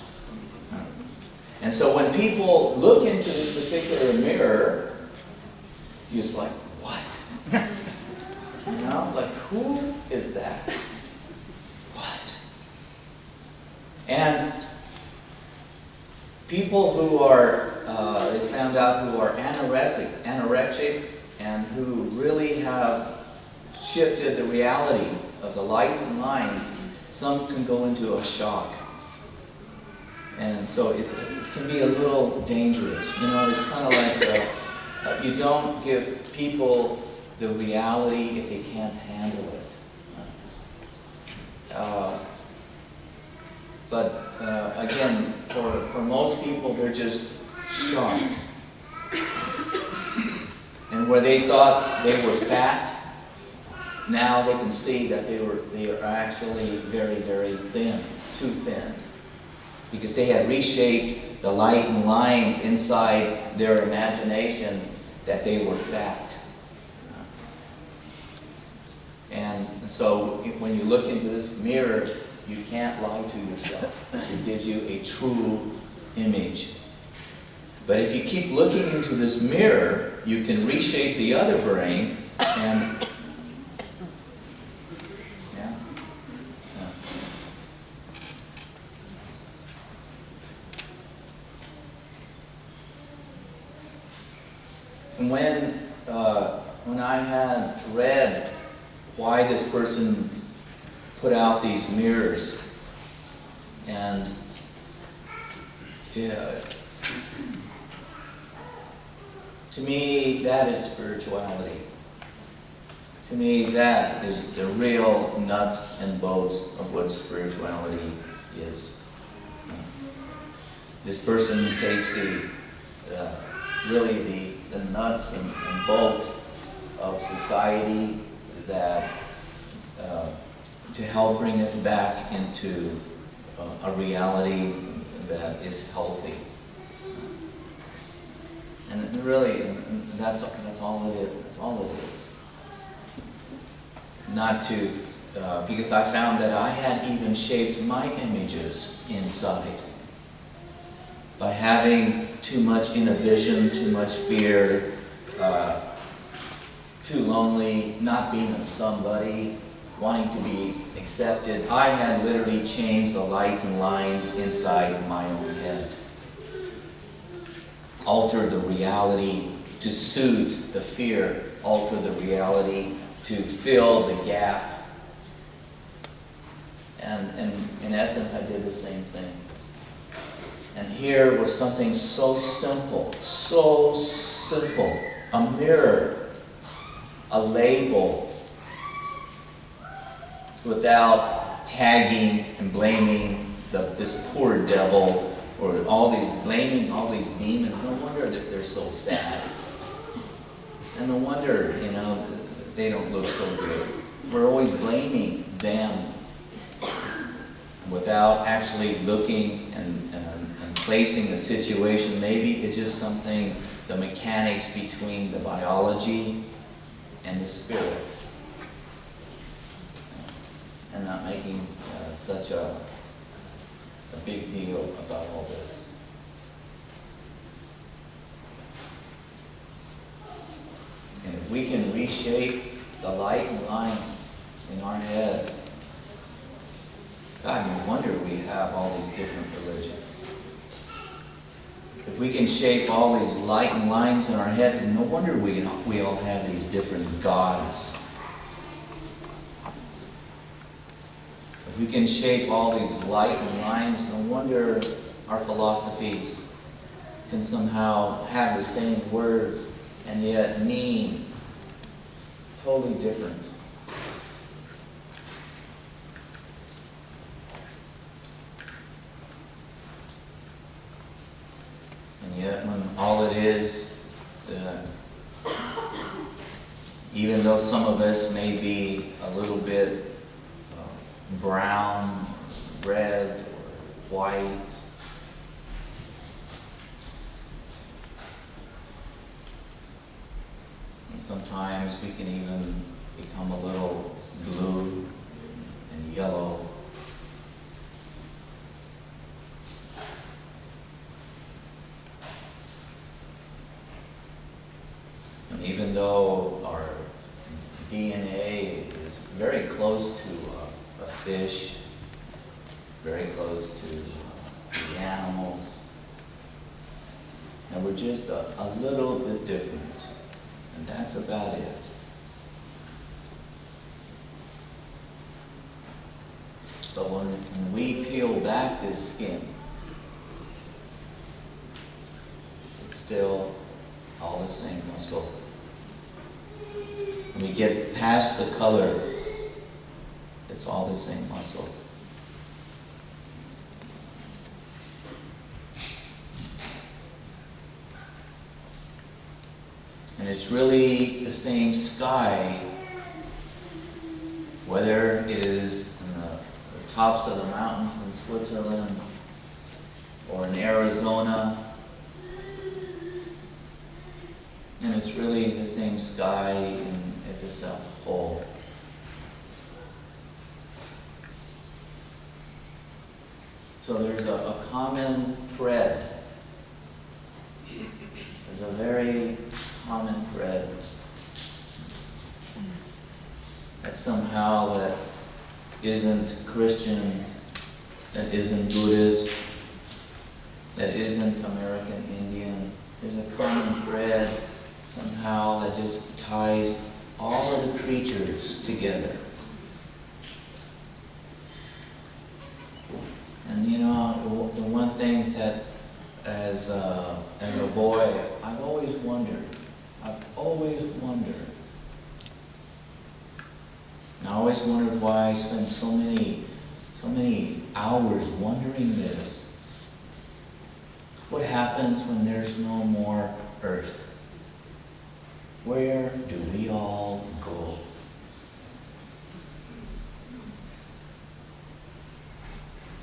And so when people look into this particular mirror, you're just like, what? You know, like, who is that? What? And people who are, they found out who are anorexic, and who really have shifted the reality of the light and lines, some can go into a shock. And so it can be a little dangerous. You know, it's kind of like you don't give people the reality if they can't handle it. But again, for most people, they're just shocked. And where they thought they were fat, now they can see that they are actually very, very thin, too thin. Because they had reshaped the light and lines inside their imagination that they were fat. And so when you look into this mirror, you can't lie to yourself. It gives you a true image. But if you keep looking into this mirror, you can reshape the other brain and And when I had read why this person put out these mirrors, and Yeah. To me, that is spirituality. To me, that is the real nuts and bolts of what spirituality is. This person takes really the nuts and bolts of society that to help bring us back into a reality that is healthy. And really, that's all it is. That's all it is. Not to, because I found that I had even shaped my images inside by having too much inhibition, too much fear, too lonely, not being a somebody, wanting to be accepted. I had literally changed the lights and lines inside my own head. Alter the reality to suit the fear, alter the reality to fill the gap. And in essence, I did the same thing. And here was something so simple, a mirror, a label, without tagging and blaming this poor devil, or blaming all these demons. No wonder that they're so sad. And no wonder, they don't look so good. We're always blaming them without actually looking and placing the situation. Maybe it's just something, the mechanics between the biology and the spirits. And not making such a big deal about all this. And if we can reshape the light and lines in our head, God, no wonder we have all these different religions. If we can shape all these light and lines in our head, no wonder we all have these different gods. If we can shape all these light and lines, no wonder our philosophies can somehow have the same words and yet mean totally different. And yet when all it is, even though some of us may be a little bit brown, red, or white, and sometimes we can even become a little blue and yellow. And even though our DNA is very close to a fish, very close to the animals, and we're just a little bit different, and that's about it. But when we peel back this skin, it's still all the same muscle. When we get past the color, it's all the same muscle. And it's really the same sky, whether it is in the tops of the mountains in Switzerland or in Arizona. And it's really the same sky at the South Pole. So there's a common thread. There's a very common thread that somehow that isn't Christian, that isn't Buddhist, that isn't American Indian. There's a common thread somehow that just ties all of the creatures together. And the one thing that as a boy, I've always wondered. And I always wondered why I spend so many hours wondering this. What happens when there's no more earth? Where do we all go?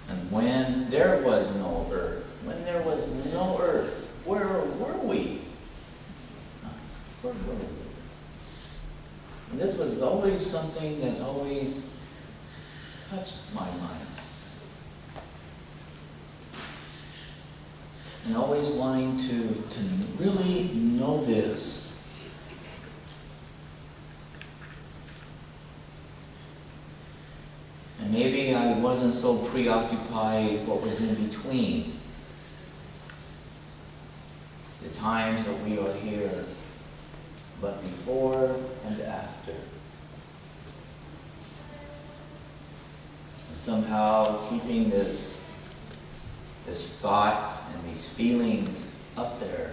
And when there was no earth, where were we? Where were we? And this was always something that always touched my mind. And always wanting to really know this. And maybe I wasn't so preoccupied what was in between the times that we are here, but before and after. And somehow keeping this thought and these feelings up there.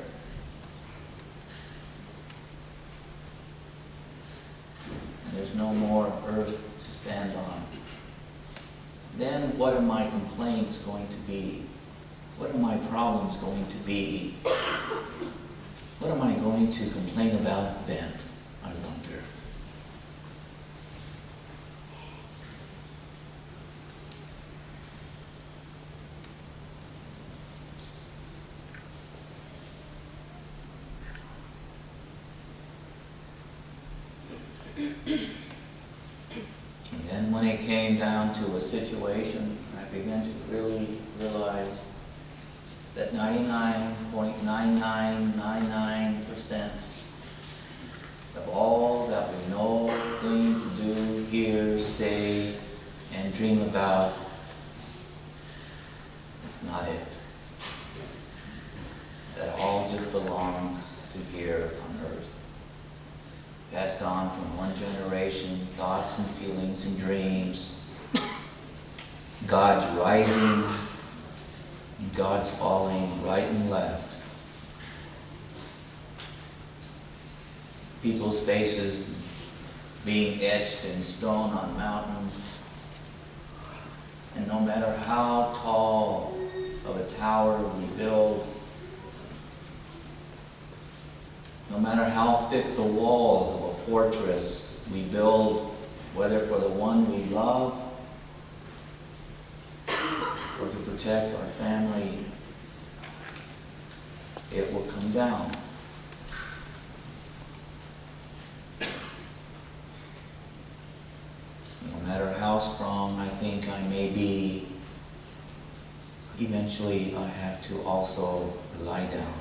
And there's no more earth to stand on. Then what are my complaints going to be? What are my problems going to be? What am I going to complain about then, I wonder? And then when it came down to a situation, I began to really realize that 99.9999% of all that we know, think, do, hear, say, and dream about, it's not it. That all just belongs to here on earth. Passed on from one generation, thoughts and feelings and dreams, God's rising, God's falling right and left. People's faces being etched in stone on mountains. And no matter how tall of a tower we build, no matter how thick the walls of a fortress we build, whether for the one we love or to protect our family, it will come down. No matter how strong I think I may be, eventually I have to also lie down.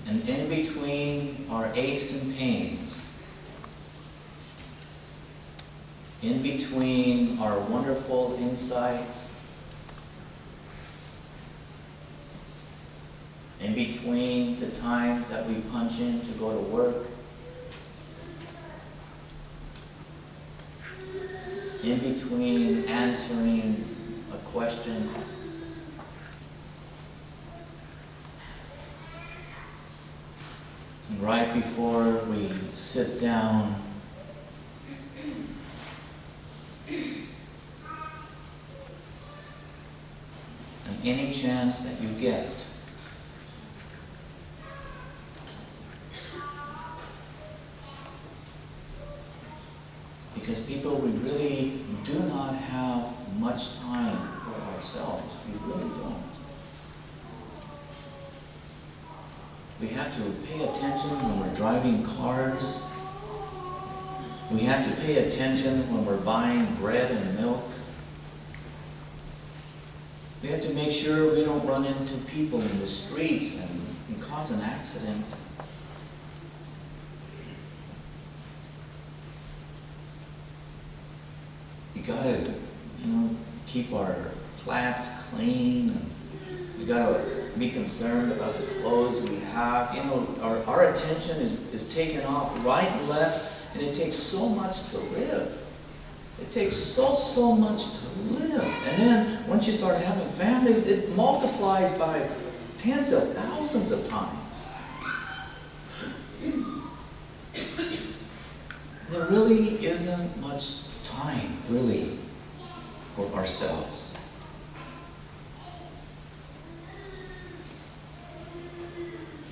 And in between our aches and pains, in between our wonderful insights, in between the times that we punch in to go to work, in between answering a question, and right before we sit down, and any chance that you get, because people, we really do not have much time for ourselves. We really don't. We have to pay attention when we're driving cars. We have to pay attention when we're buying bread and milk. We have to make sure we don't run into people in the streets and cause an accident. You gotta, keep our flats clean, and we gotta be concerned about the clothes we have. You know, our attention is taken off right and left, and it takes so much to live. It takes so much to live. And then once you start having families, it multiplies by tens of thousands of times. There really isn't much time, really, for ourselves.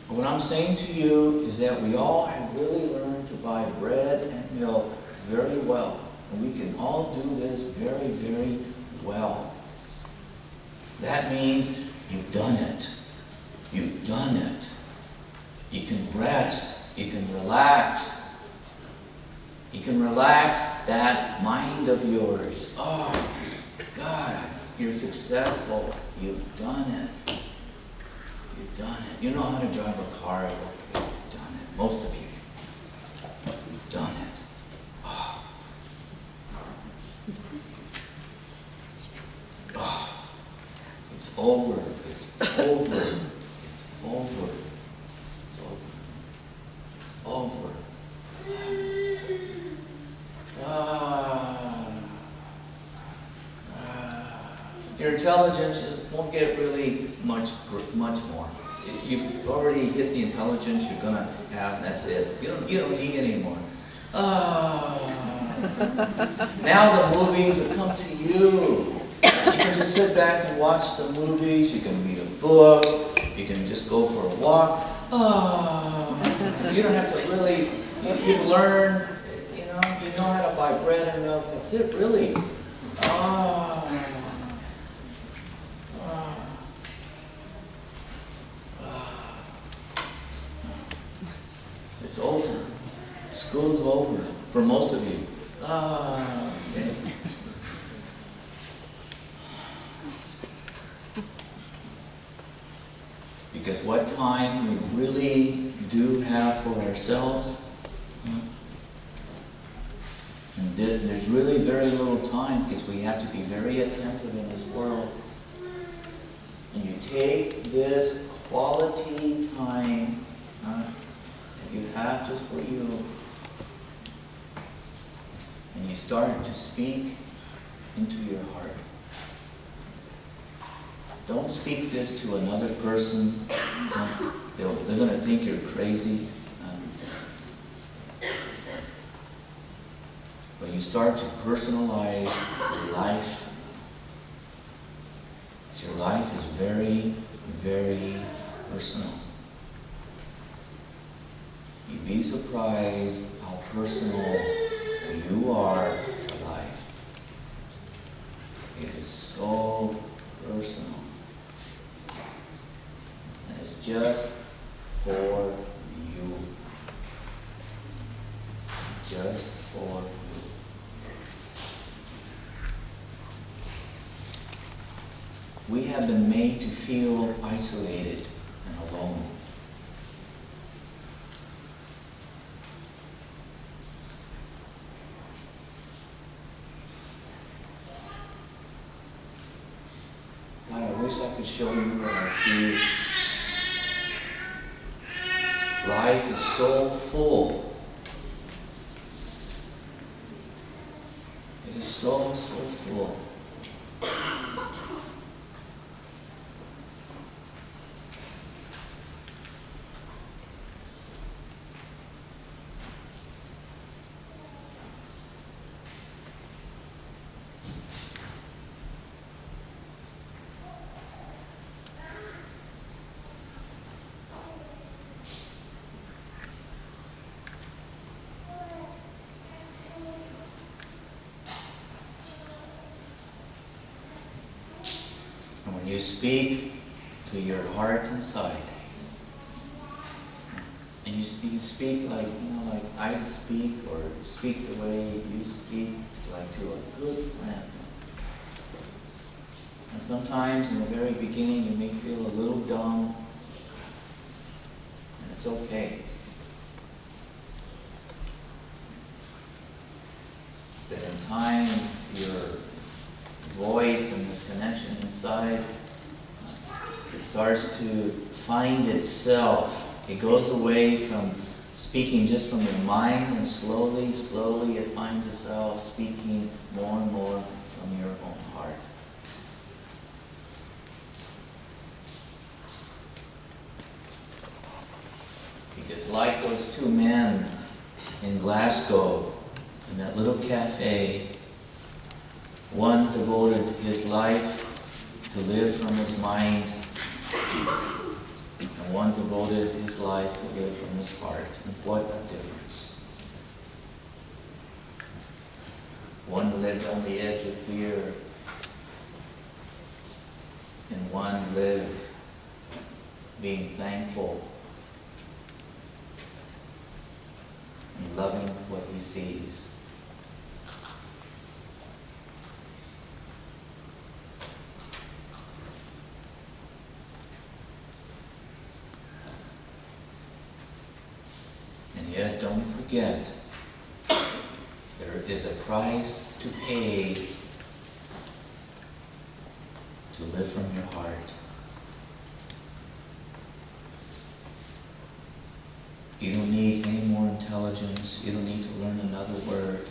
What I'm saying to you is that we all have really learned to buy bread and milk very well. And we can all do this very, very well. That means you've done it. You've done it. You can rest. You can relax. You can relax that mind of yours. Oh, God, you're successful. You've done it. You've done it. You know how to drive a car. Okay, you've done it. Most of you. You've done it. Oh. Oh. It's over. It's over. It's over. It's over. It's over. Your intelligence won't get really much more. You've already hit the intelligence you're gonna have, and that's it. You don't need any more. Now the movies will come to you. You can just sit back and watch the movies. You can read a book. You can just go for a walk. You don't have to really. You've learned. You know how to buy bread and milk. That's it, really. It's over. School's over for most of you. Okay. Because what time we really do have for ourselves, and there's really very little time because we have to be very attentive in this world. And you take this quality time that you have just for you, and you start to speak into your heart. Don't speak this to another person. They're going to think you're crazy. But you start to personalize your life. Your life is very, very personal. You'd be surprised how personal you are to life. It is so personal. And it's just for you. Just for you. We have been made to feel isolated and alone. God, I wish I could show you what I see. Life is so full. It is so full. You speak to your heart inside, and you speak like like I speak, or speak the way you speak, like to a good friend. And sometimes in the very beginning you may feel a little dumb, and it's okay. But in time, your voice and this connection inside, it starts to find itself. It goes away from speaking just from the mind, and slowly, slowly it finds itself speaking more and more from your own heart. Because like those two men in Glasgow, in that little cafe, one devoted his life to live from his mind, and one devoted his life to live from his heart. And what a difference. One lived on the edge of fear, and one lived being thankful and loving what he sees. And yet, don't forget, there is a price to pay to live from your heart. You don't need any more intelligence. You don't need to learn another word.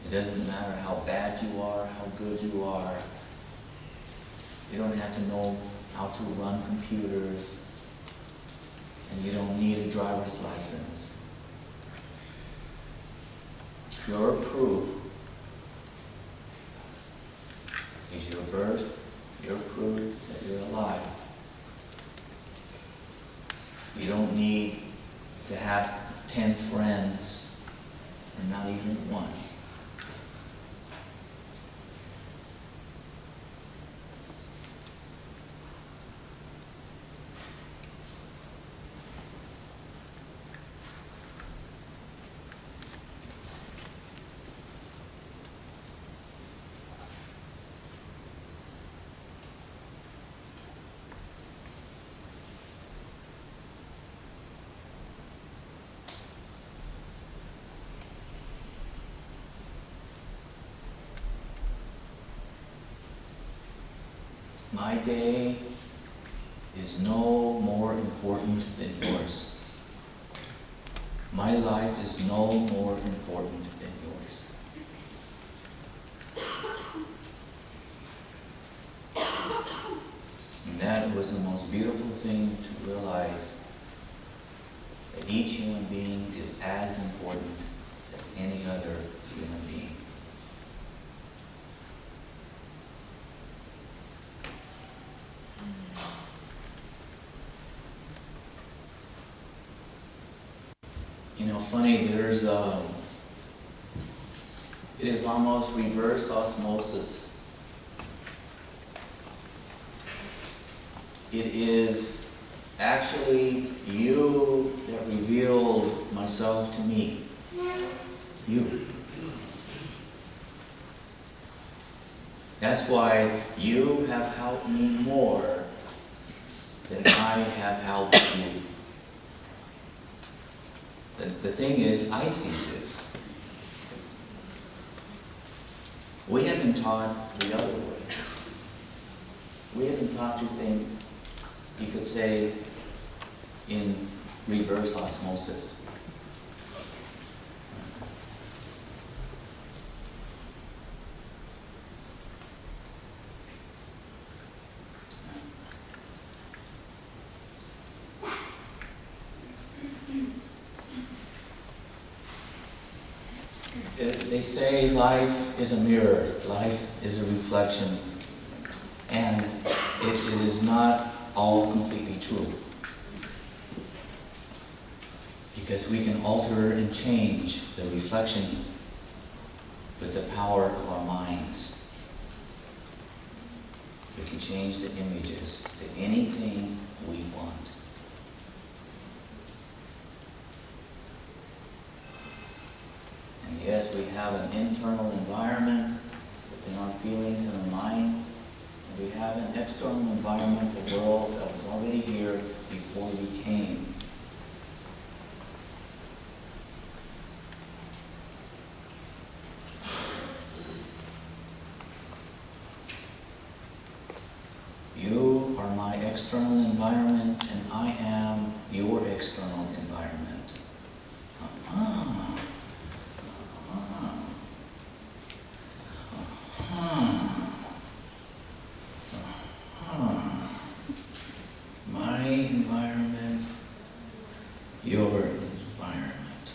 It doesn't matter how bad you are, how good you are. You don't have to know how to run computers. And you don't need a driver's license. Your proof is your birth. Your proof is that you're alive. You don't need to have 10 friends, or not even one. My day is no more important than yours. My life is no more important than yours. And that was the most beautiful thing to realize, that each human being is as important as any other human being. You know, funny, it is almost reverse osmosis. It is actually you that revealed myself to me. You. That's why you have helped me more than I have helped you. The thing is, I see this. We have been taught the other way. We have been taught to think, you could say, in reverse osmosis. They say life is a mirror, life is a reflection, and it is not all completely true. Because we can alter and change the reflection with the power of our minds. We can change the images to anything we want. And yes, we have an internal environment within our feelings and our minds, and we have an external environment, a world that was already here before we came. external environment, and I am your external environment. My environment, your environment.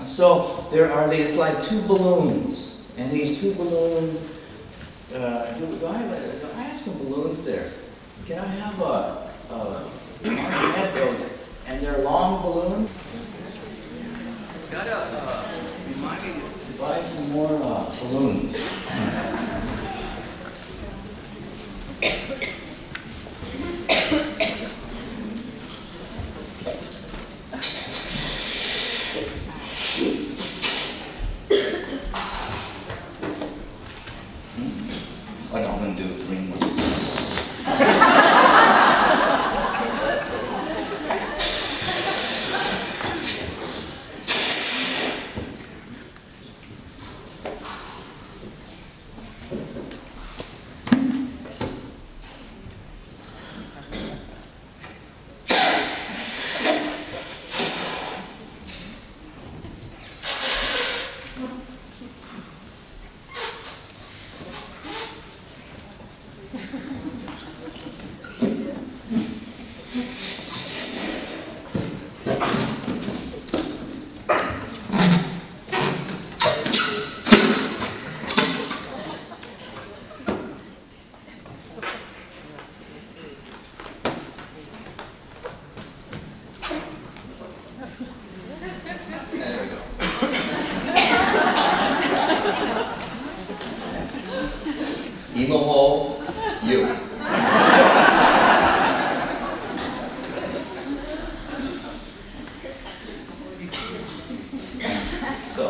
So there are these like two balloons, and these two balloons. Do I have some balloons there? Can I have have those? And they're long balloons. Gotta remind me to buy some more balloons. What I'm going to do with green ones. There we go. Emaho, you. So,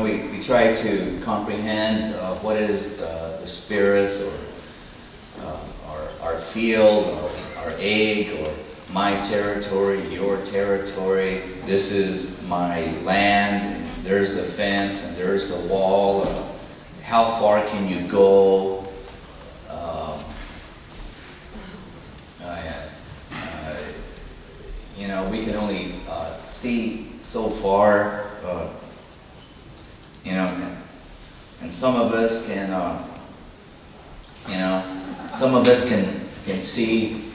we try to comprehend what is the spirit, or our field, or our egg, or my territory, your territory. This is my land, and there's the fence, and there's the wall. How far can you go? We can only see so far, and some of us can, some of us can see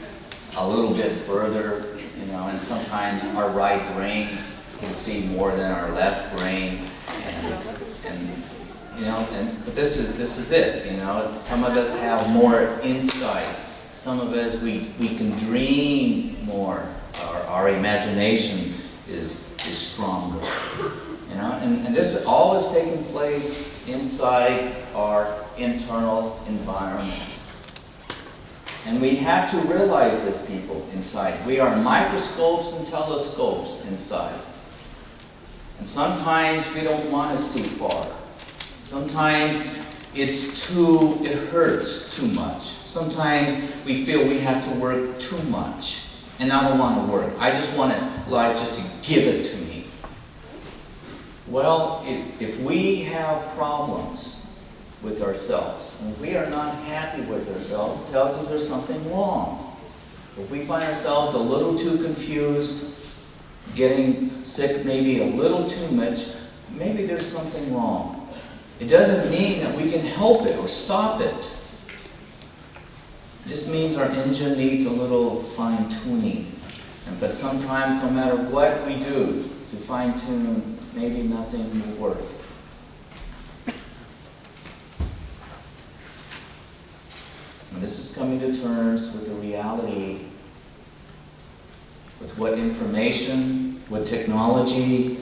a little bit further, and sometimes our right brain can see more than our left brain, but this is it, Some of us have more insight. Some of us, we can dream more. Our imagination is stronger, and this all is taking place inside our internal environment. And we have to realize this, people, inside. We are microscopes and telescopes inside. And sometimes we don't want to see far. Sometimes it hurts too much. Sometimes we feel we have to work too much. And I don't want to work. I just want life just to give it to me. Well, if we have problems with ourselves, and if we are not happy with ourselves, it tells us there's something wrong. If we find ourselves a little too confused, getting sick maybe a little too much, maybe there's something wrong. It doesn't mean that we can help it or stop it. It just means our engine needs a little fine-tuning. But sometimes, no matter what we do to fine-tune, maybe nothing will work. And this is coming to terms with the reality, with what information, what technology,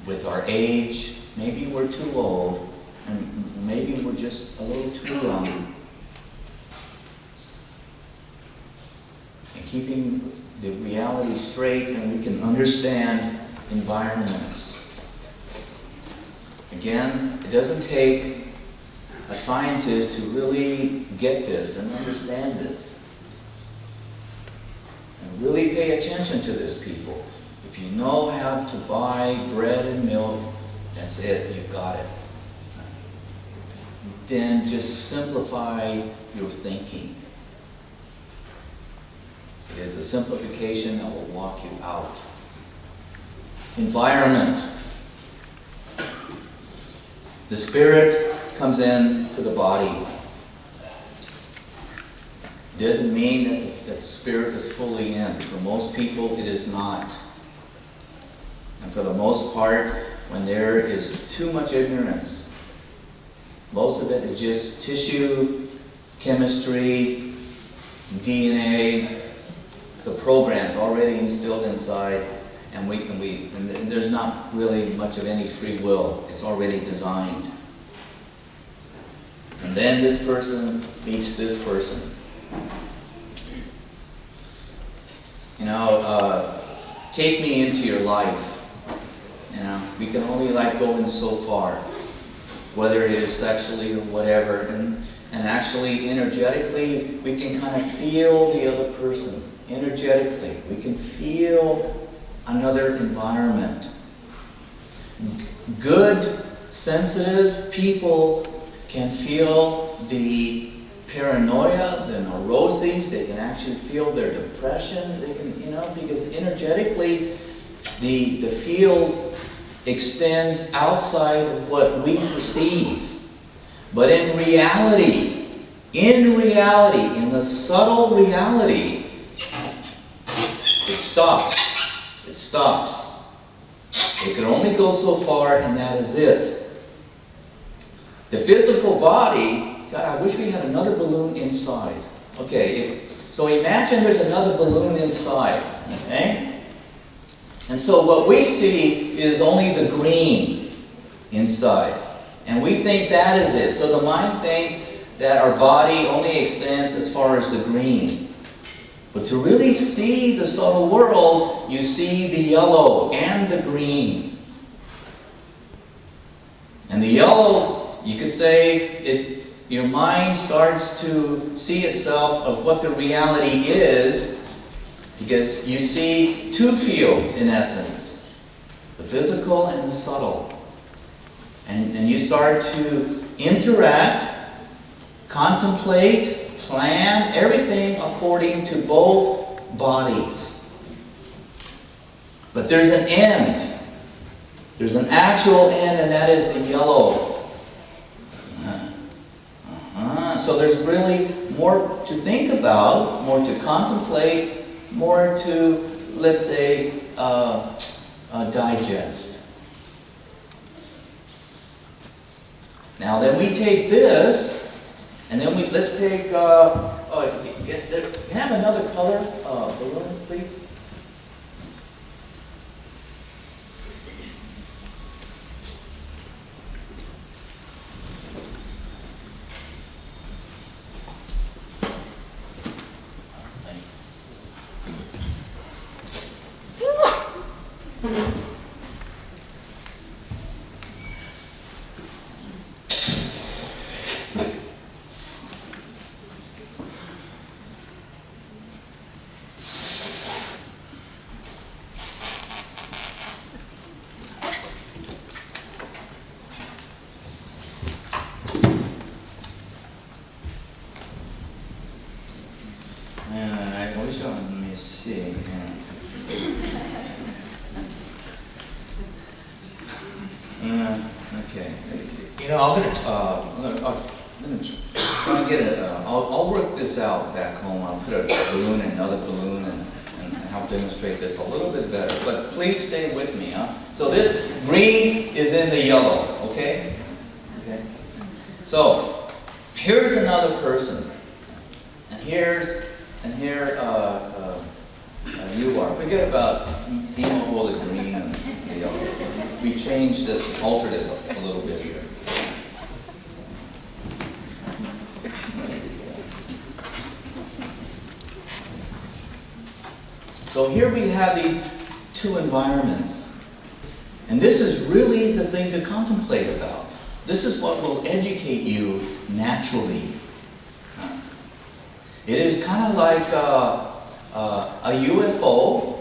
with our age. Maybe we're too old, and maybe we're just a little too young. And keeping the reality straight, and we can understand environments. Again, it doesn't take a scientist to really get this and understand this. And really pay attention to this, people. If you know how to buy bread and milk, that's it, you got it. Then just simplify your thinking. It is a simplification that will walk you out. Environment. The spirit comes into the body. It doesn't mean that the spirit is fully in. For most people, it is not. And for the most part, when there is too much ignorance, most of it is just tissue, chemistry, DNA, the programs already instilled inside, and there's not really much of any free will. It's already designed. And then this person meets this person. You know, take me into your life. You know, we can only go in so far, whether it is sexually or whatever, and actually energetically we can kind of feel the other person. Energetically, we can feel another environment. Good, sensitive people can feel the paranoia, the neuroses. They can actually feel their depression. They can, because energetically, the field extends outside of what we perceive. But in reality, in the subtle reality, it stops. It stops. It can only go so far, and that is it. The physical body, God, I wish we had another balloon inside. Okay, so imagine there's another balloon inside, okay? And so what we see is only the green inside. And we think that is it. So the mind thinks that our body only extends as far as the green. But to really see the subtle world, you see the yellow and the green. And the yellow, you could say, your mind starts to see itself of what the reality is, because you see two fields in essence, the physical and the subtle. And you start to interact, contemplate, plan everything according to both bodies. But there's an end. There's an actual end, and that is the yellow. So there's really more to think about, more to contemplate, more to, let's say, digest. Now then we take this, and then let's take, can I have another color balloon, please? Let me see. Okay. I'm gonna try and get it. I'll work this out back home. I'll put a balloon in another balloon and help demonstrate this a little bit better. But please stay with me, huh? So this green is in the yellow. Okay. Okay. So here's another person, and here you are. Forget about Emaho, the green, and the yellow. We changed it, altered it a little bit here. So here we have these two environments. And this is really the thing to contemplate about. This is what will educate you naturally. It is kind of like a UFO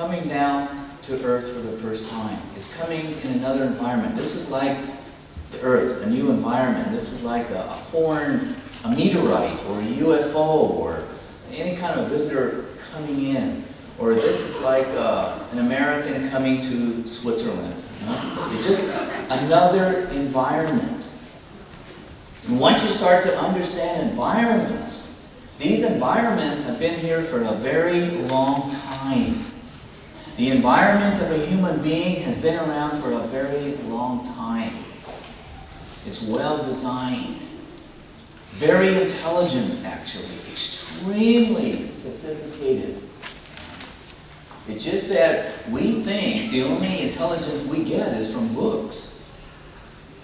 coming down to Earth for the first time. It's coming in another environment. This is like the Earth, a new environment. This is like a foreign, a meteorite or a UFO or any kind of visitor coming in. Or this is like an American coming to Switzerland. It's just another environment. And once you start to understand environments, these environments have been here for a very long time. The environment of a human being has been around for a very long time. It's well designed. Very intelligent, actually. Extremely sophisticated. It's just that we think the only intelligence we get is from books.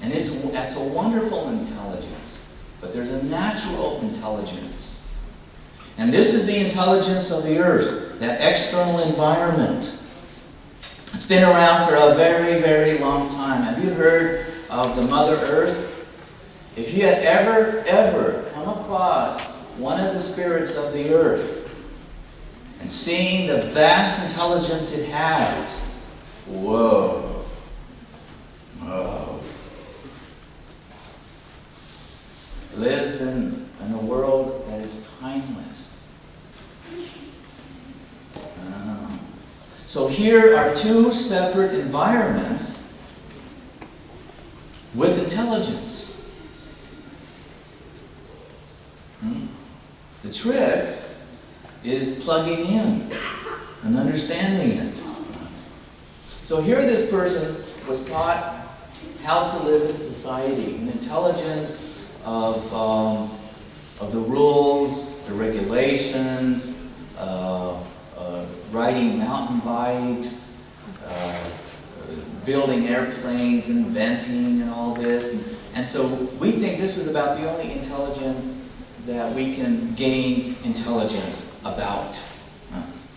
And that's a wonderful intelligence. But there's a natural intelligence. And this is the intelligence of the earth, that external environment. It's been around for a very, very long time. Have you heard of the Mother Earth? If you had ever come across one of the spirits of the earth and seeing the vast intelligence it has, whoa, whoa. It lives in a world that is timeless. So here are two separate environments with intelligence. The trick is plugging in and understanding it. So here this person was taught how to live in society, an intelligence of the rules, the regulations, riding mountain bikes, building airplanes, inventing and all this. And so we think this is about the only intelligence that we can gain intelligence about.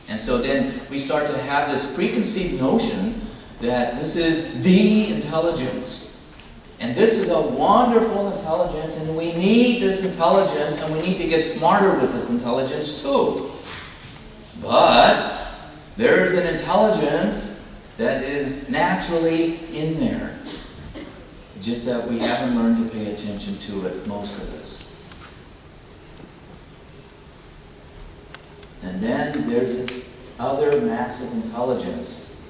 And so then we start to have this preconceived notion that this is the intelligence. And this is a wonderful intelligence, and we need this intelligence, and we need to get smarter with this intelligence too. But there's an intelligence that is naturally in there. Just that we haven't learned to pay attention to it, most of us. And then there's this other massive intelligence.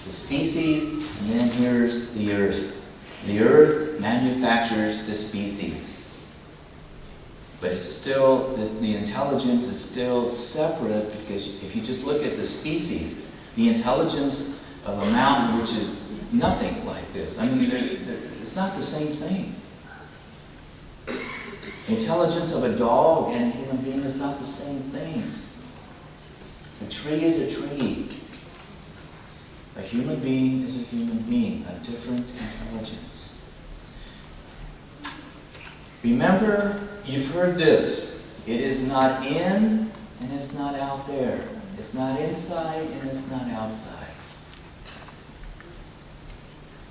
The species, and then here's the earth. The earth manufactures the species. But it's still, the intelligence is still separate, because if you just look at the species, the intelligence of a mountain, which is nothing like this. I mean, it's not the same thing. The intelligence of a dog and a human being is not the same thing. A tree is a tree. A human being is a human being, a different intelligence. Remember, you've heard this. It is not in and it's not out there. It's not inside and it's not outside.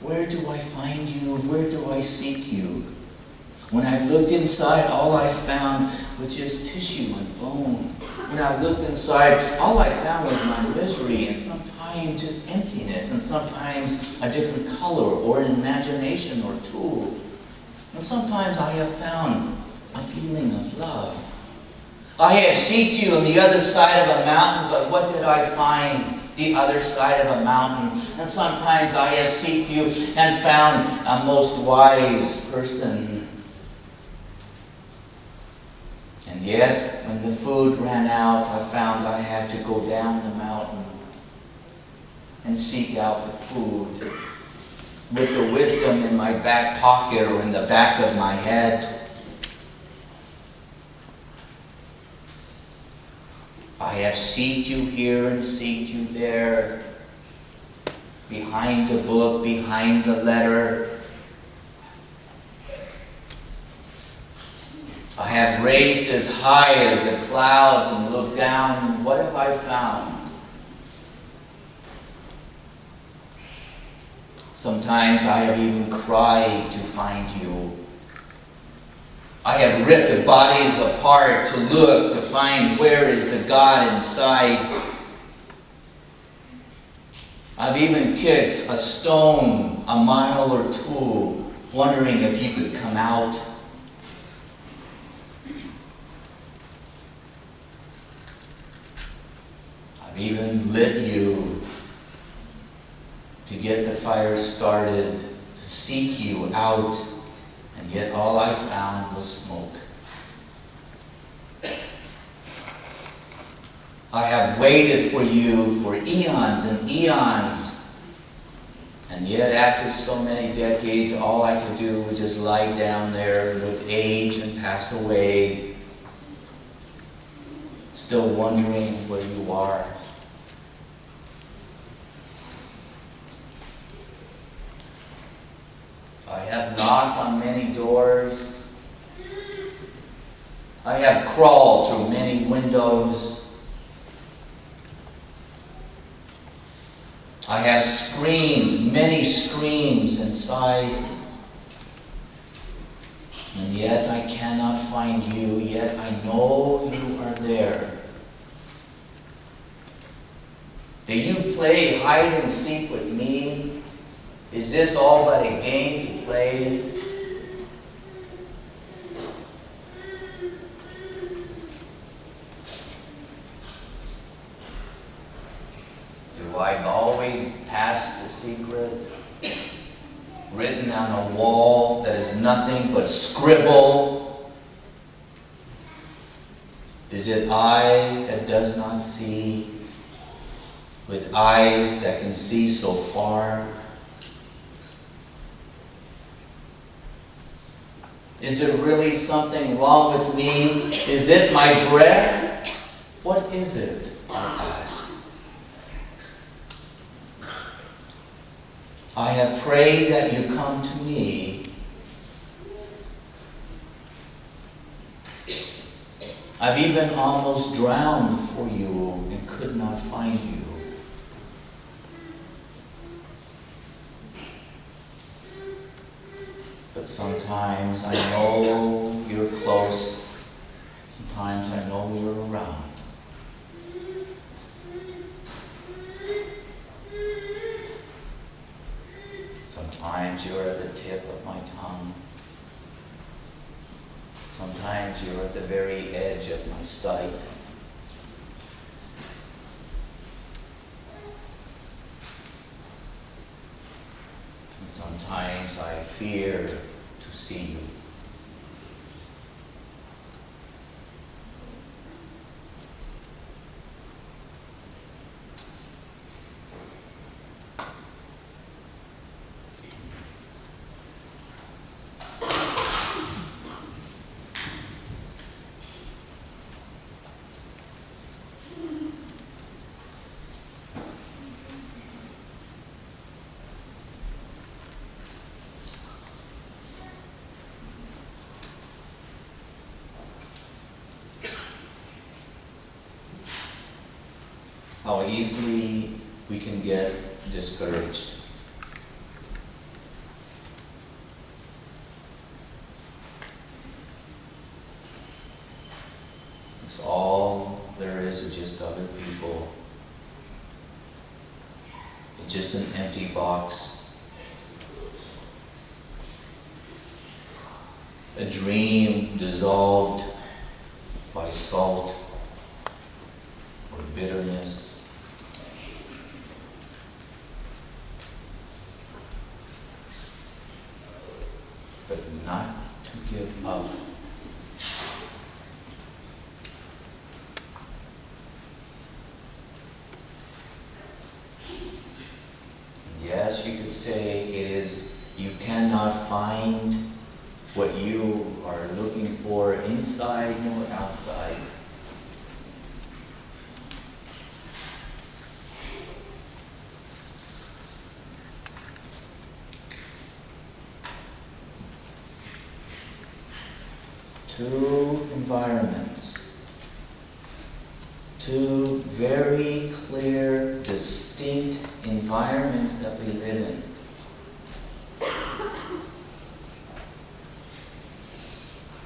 Where do I find you? Where do I seek you? When I've looked inside, all I found was just tissue and bone. When I looked inside, all I found was my misery and sometimes just emptiness and sometimes a different color or an imagination or two. And sometimes I have found a feeling of love. I have sought you on the other side of a mountain, but what did I find? The other side of a mountain. And sometimes I have sought you and found a most wise person. And yet, when the food ran out, I found I had to go down the mountain and seek out the food with the wisdom in my back pocket or in the back of my head. I have sought you here and sought you there, behind the book, behind the letter. I have raised as high as the clouds and looked down, and what have I found? Sometimes I have even cried to find you. I have ripped the bodies apart to look, to find where is the God inside. I've even kicked a stone a mile or two, wondering if you could come out. I've even lit you to get the fire started, to seek you out, and yet all I found was smoke. I have waited for you for eons and eons, and yet after so many decades, all I could do was just lie down there with age and pass away, still wondering where you are. I have knocked on many doors. I have crawled through many windows. I have screamed many screams inside. And yet I cannot find you, yet I know you are there. Do you play hide and seek with me? Is this all but a game to play? Do I always pass the secret? Written on a wall that is nothing but scribble? Is it I that does not see, with eyes that can see so far? Is there really something wrong with me? Is it my breath? What is it, I ask? I have prayed that you come to me. I've even almost drowned for you and could not find you. But sometimes I know you're close. Sometimes I know you're around. Sometimes you're at the tip of my tongue. Sometimes you're at the very edge of my sight. And sometimes I fear to see you. How easily we can get discouraged. It's all there is just other people. It's just an empty box. A dream dissolved by salt or bitterness. But not to give up. Yes, you could say it is, you cannot find what you are looking for inside nor outside. Two environments, two very clear, distinct environments that we live in.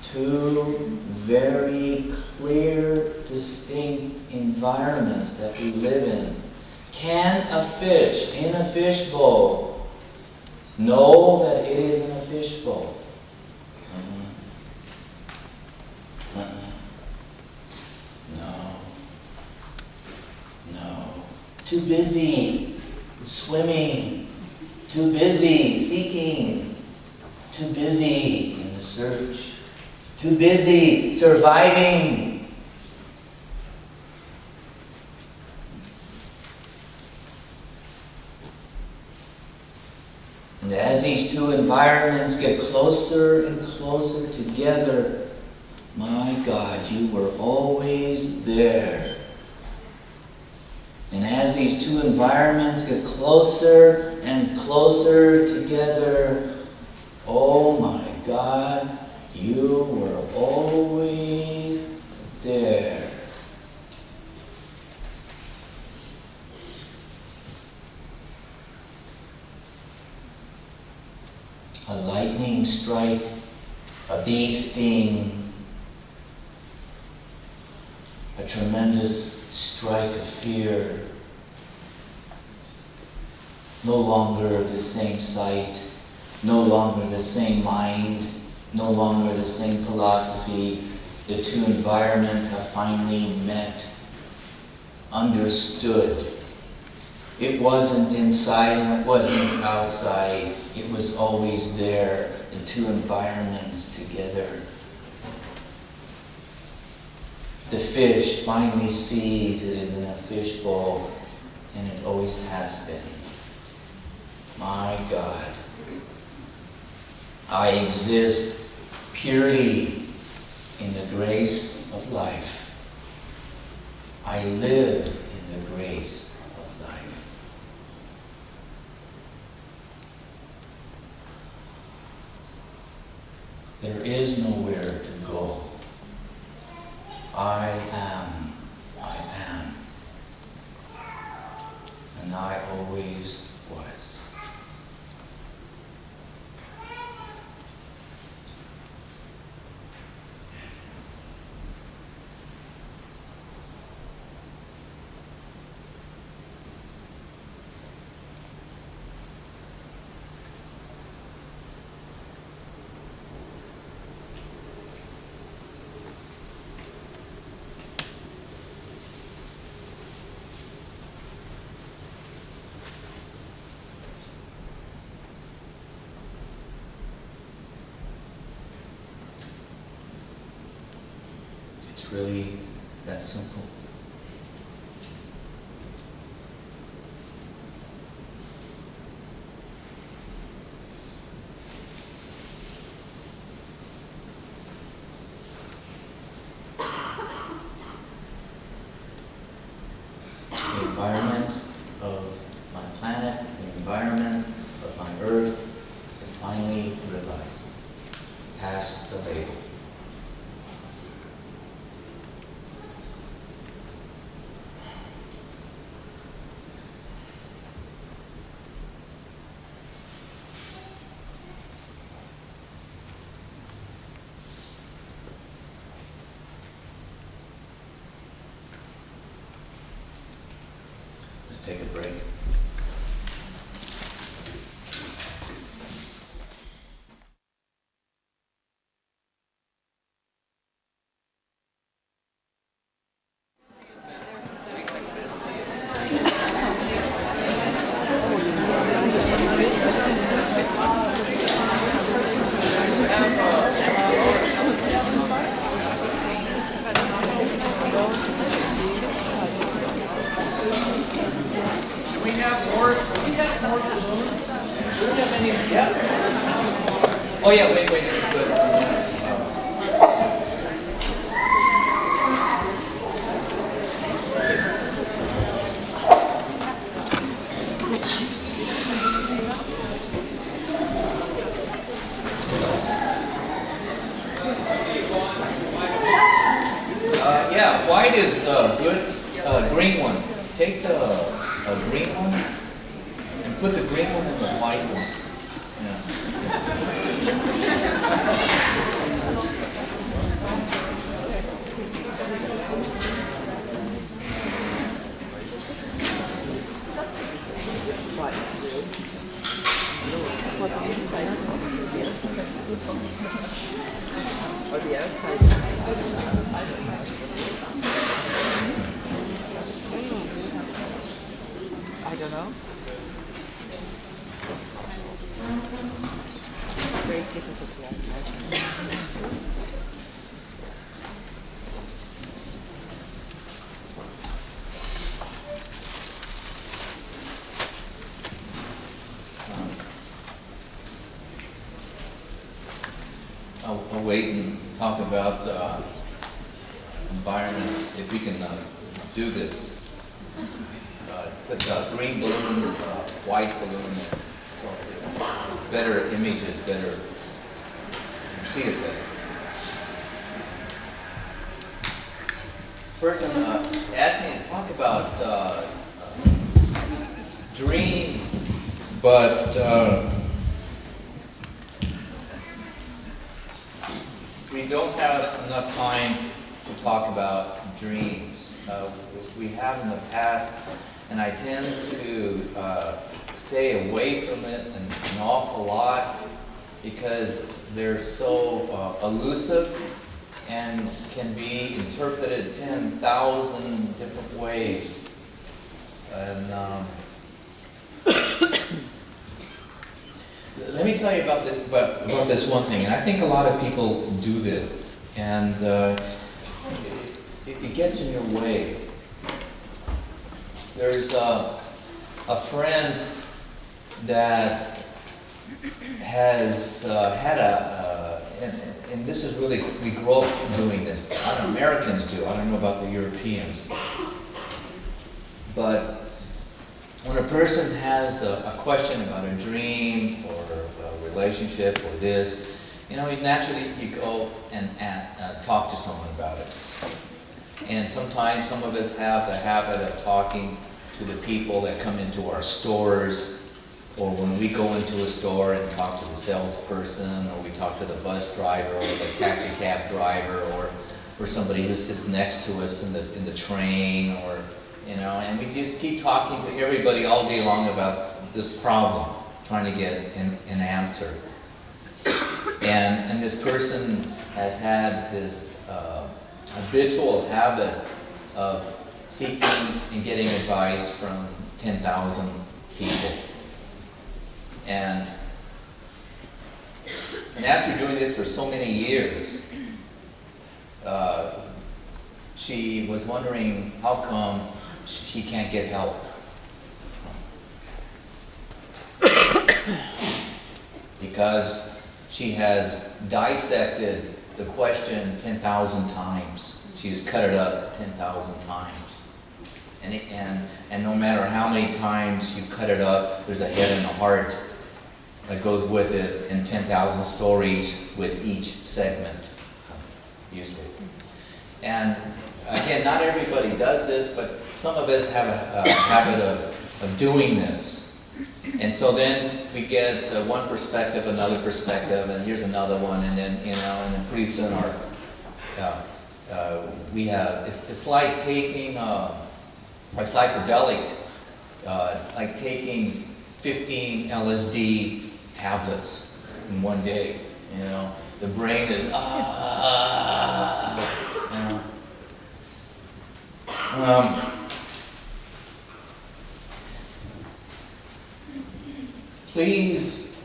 Two very clear, distinct environments that we live in Can a fish in a fishbowl know that it is in a fishbowl? No. Too busy swimming. Too busy seeking. Too busy in the search. Too busy surviving. And as these two environments get closer and closer together, my God, you were always there. And as these two environments get closer and closer together, oh my God, you were always there. A lightning strike, a bee sting, a tremendous strike of fear. No longer the same sight, no longer the same mind, no longer the same philosophy. The two environments have finally met, understood. It wasn't inside and it wasn't outside. It was always there, the two environments together. The fish finally sees it is in a fishbowl, and it always has been. My God, I exist purely in the grace of life. I live in the grace of life. There is nowhere to go. I am. And I always was. It's really that simple. The environment of my planet, the environment of my earth is finally realized. Past the label. Let's take a break. Oh yeah, wait, good. Yeah, white is good. Green one. Take the green one and put the green one in the white one. Yeah. Or the other side. I don't know. Very difficult to imagine. I'll wait and talk about environments, if we can do this. Put green balloon, white balloon, so better images, better, see it better. Person asked me to talk about dreams, but we don't have enough time to talk about dreams. We have in the past, and I tend to stay away from it an awful lot because they're so elusive and can be interpreted 10,000 different ways. And let me tell you about this one thing, and I think a lot of people do this, and it gets in your way. There's a friend that has had and this is really, we grow up doing this. Americans do. I don't know about the Europeans. But when a person has a question about a dream or a relationship or this, you know, naturally you go and talk to someone about it. And sometimes some of us have the habit of talking to the people that come into our stores, or when we go into a store and talk to the salesperson, or we talk to the bus driver or the taxi cab driver, or somebody who sits next to us in the train, or you know, and we just keep talking to everybody all day long about this problem, trying to get an answer. And this person has had this habitual habit of seeking and getting advice from 10,000 people. And after doing this for so many years, she was wondering how come she can't get help. Because she has dissected the question 10,000 times. She's cut it up 10,000 times. And no matter how many times you cut it up, there's a head and a heart that goes with it, and 10,000 stories with each segment, usually. And again, not everybody does this, but some of us have a habit of doing this. And so then we get one perspective, another perspective, and here's another one, and then, you know, and then pretty soon we have, it's like taking a psychedelic, like taking 15 LSD tablets in one day. You know, the brain is you know. Please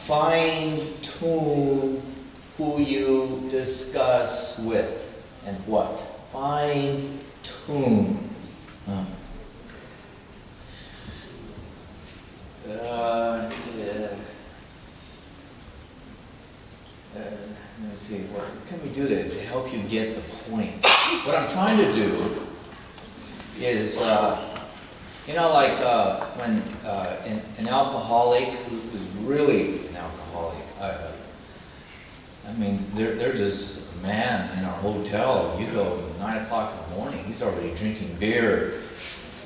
fine-tune who you discuss with and what. Fine-tune. Let me see, what can we do to help you get the point? What I'm trying to do is, you know, like when an alcoholic who's really an alcoholic, I mean, they're just, man, in our hotel, you go 9 o'clock in the morning, he's already drinking beer.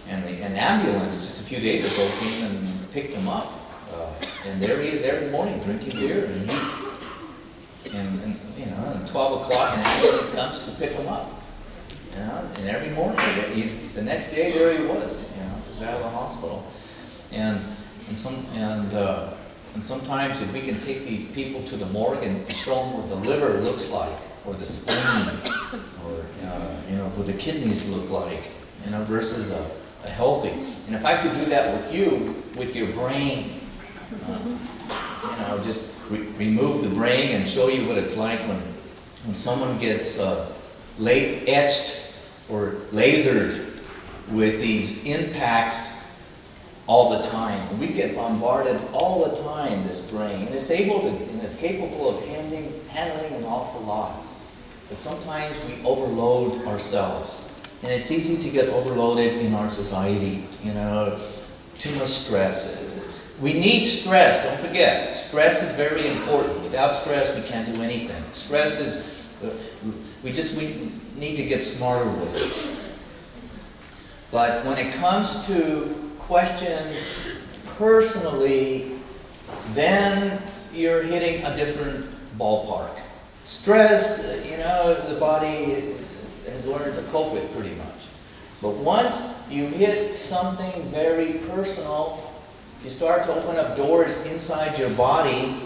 And an ambulance just a few days ago came and picked him up. And there he is every morning drinking beer. And you know, and 12 o'clock an ambulance comes to pick him up. You know, and every morning, the next day there he was, you know, just out of the hospital. And And sometimes if we can take these people to the morgue and show them what the liver looks like, or the spleen, or what the kidneys look like, versus a healthy. And if I could do that with you, with your brain, just remove the brain and show you what it's like when someone gets etched or lasered with these impacts all the time. And we get bombarded all the time, this brain. And it's capable of handling an awful lot. But sometimes we overload ourselves. And it's easy to get overloaded in our society. Too much stress. We need stress, don't forget. Stress is very important. Without stress, we can't do anything. Stress is, we need to get smarter with it. But when it comes to questions personally, then you're hitting a different ballpark. Stress, the body has learned to cope with pretty much. But once you hit something very personal, you start to open up doors inside your body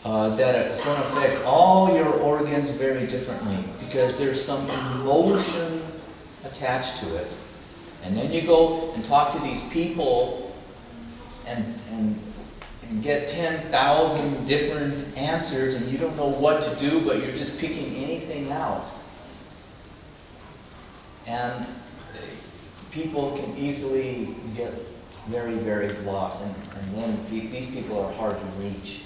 that it's going to affect all your organs very differently, because there's some emotion attached to it. And then you go and talk to these people and get 10,000 different answers, and you don't know what to do, but you're just picking anything out. And people can easily get very, very lost, and then these people are hard to reach.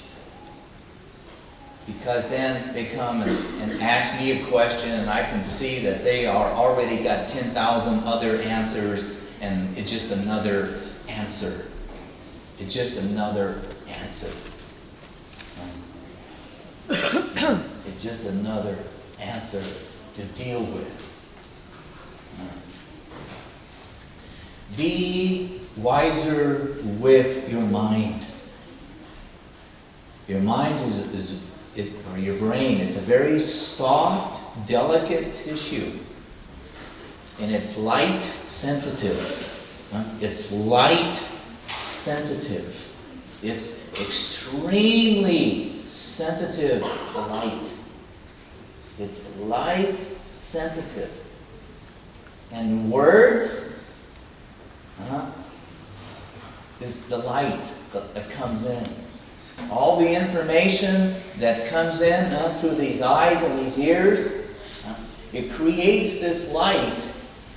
Because then they come and ask me a question, and I can see that they are already got 10,000 other answers, and it's just another answer. It's just another answer. It's just another answer to deal with. Be wiser with your mind. Your mind or your brain, it's a very soft, delicate tissue. And it's light sensitive. It's light sensitive. It's extremely sensitive to light. It's light sensitive. And words is the light that comes in. All the information that comes in through these eyes and these ears, it creates this light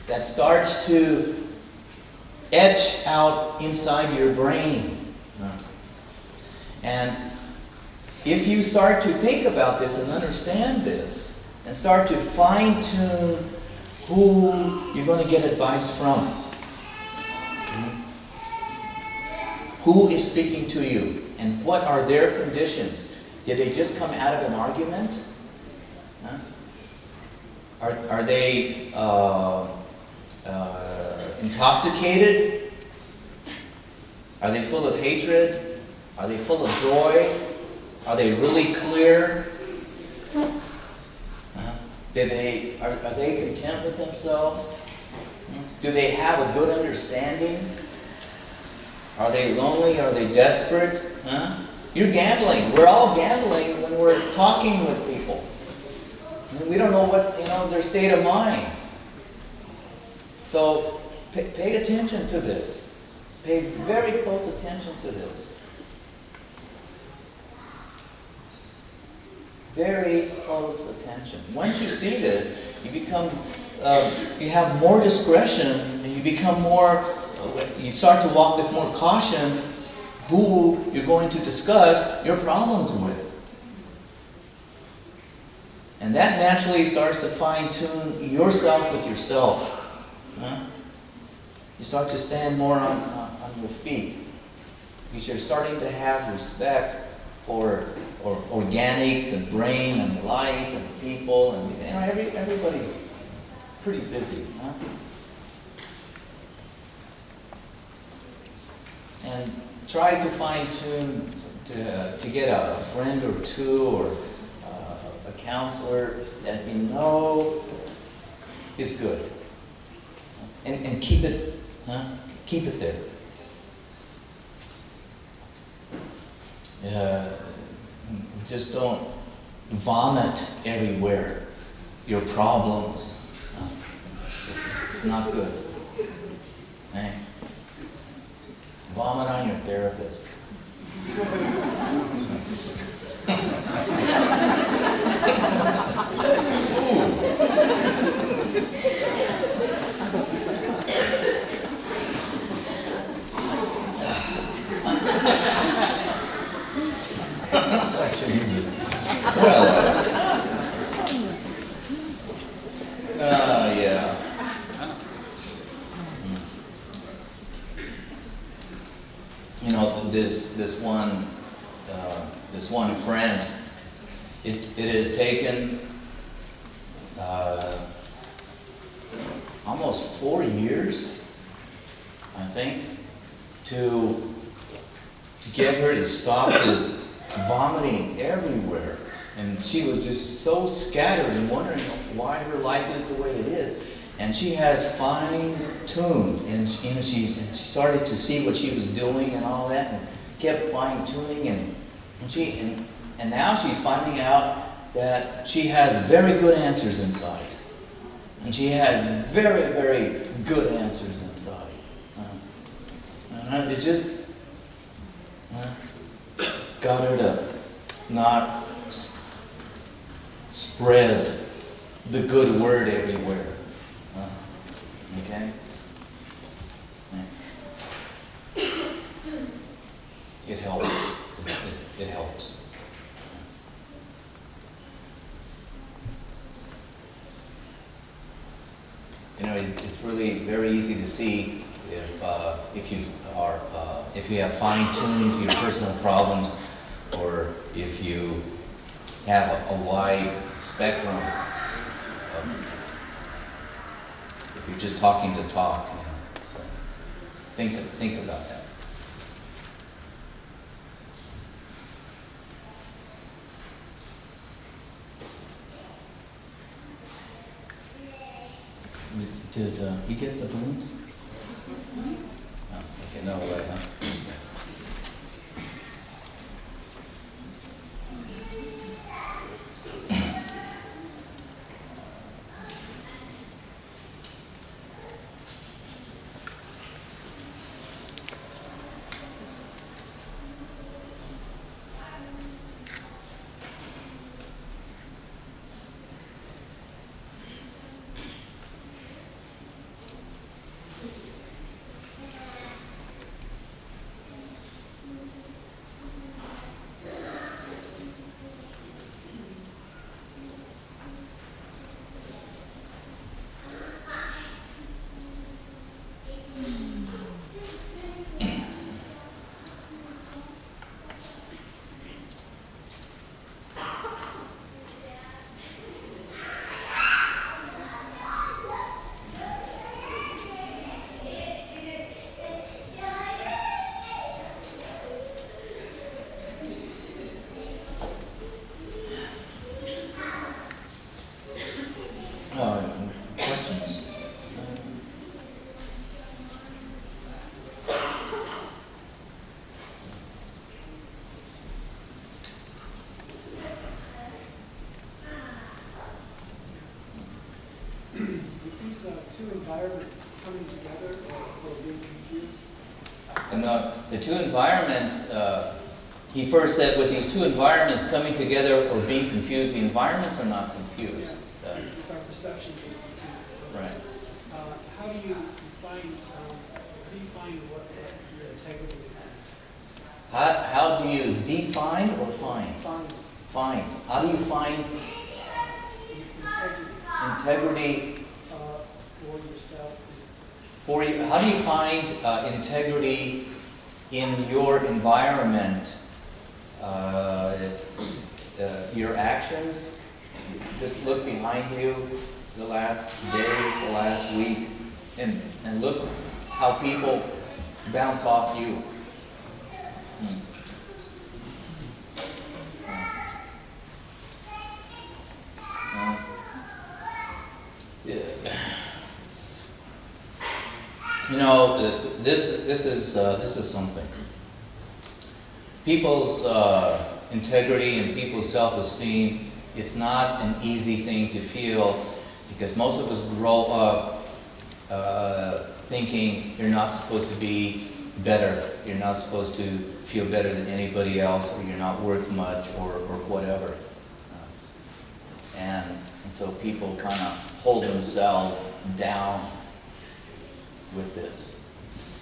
that starts to etch out inside your brain. And if you start to think about this and understand this, and start to fine-tune who you're going to get advice from, who is speaking to you, and what are their conditions? Did they just come out of an argument? Are they intoxicated? Are they full of hatred? Are they full of joy? Are they really clear? Are they content with themselves? Do they have a good understanding? Are they lonely? Are they desperate? You're gambling. We're all gambling when we're talking with people. We don't know what, their state of mind. So pay attention to this. Pay very close attention to this. Very close attention. Once you see this, you become, you have more discretion, and you become more, you start to walk with more caution who you're going to discuss your problems with. And that naturally starts to fine-tune yourself with yourself. You start to stand more on your feet. Because you're starting to have respect for organics and brain and light and people. And everybody's pretty busy. And try to fine-tune to get a friend or two, or a counselor that you know is good. And keep it there. just don't vomit everywhere. Your problems. It's not good. Hey. Vomit on your therapist. Well, yeah. You know, this one friend, it has taken almost 4 years, I think, to get her to stop this vomiting everywhere. And she was just so scattered and wondering why her life is the way it is. And she has fine-tuned, and she started to see what she was doing and all that, and kept fine-tuning, and now she's finding out that she has very good answers inside. And she has very, very good answers inside. And it just got her to not spread the good word everywhere. Okay? It helps. It helps. You know, it's really very easy to see if you have fine-tuned your personal problems, or if you have a wide spectrum of, if you're just talking to talk, you know. So think about that. Did you get the balloons? Oh, okay, no way, huh? Questions? These two environments coming together or being confused? And the two environments, he first said with these two environments coming together or being confused, the environments are not confused. With our perception being confused. Right. How do you define what your integrity is? How do you define or find? Find. How do you find integrity for yourself? How do you find integrity in your environment? Your actions? Just look behind you the last day, the last week, and look how people bounce off you. You know, this is something. people's integrity and people's self-esteem, it's not an easy thing to feel, because most of us grow up thinking you're not supposed to be better, you're not supposed to feel better than anybody else, or you're not worth much, or whatever. And so people kind of hold themselves down with this.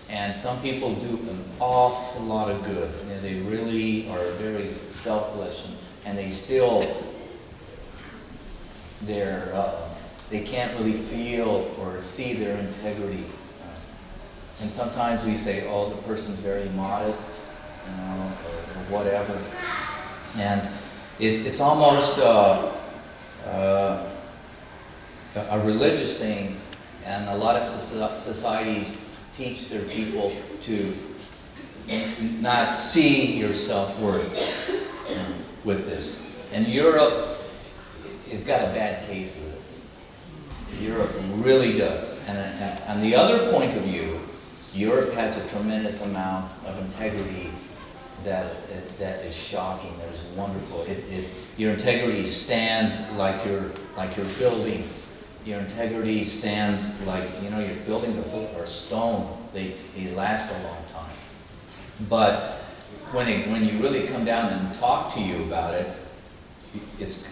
And some people do an awful lot of good. You know, they really are very selfless, and they still, they can't really feel or see their integrity. And sometimes we say, oh, the person's very modest, you know, or whatever. And it's almost a religious thing, and a lot of societies teach their people to not see your self-worth with this. And Europe has got a bad case of this. Europe really does. And on the other point of view, Europe has a tremendous amount of integrity that is shocking, that is wonderful. Your integrity stands like your buildings. Your integrity stands like, you know, your buildings are stone. They last a long time. But when you really come down and talk to you about it, it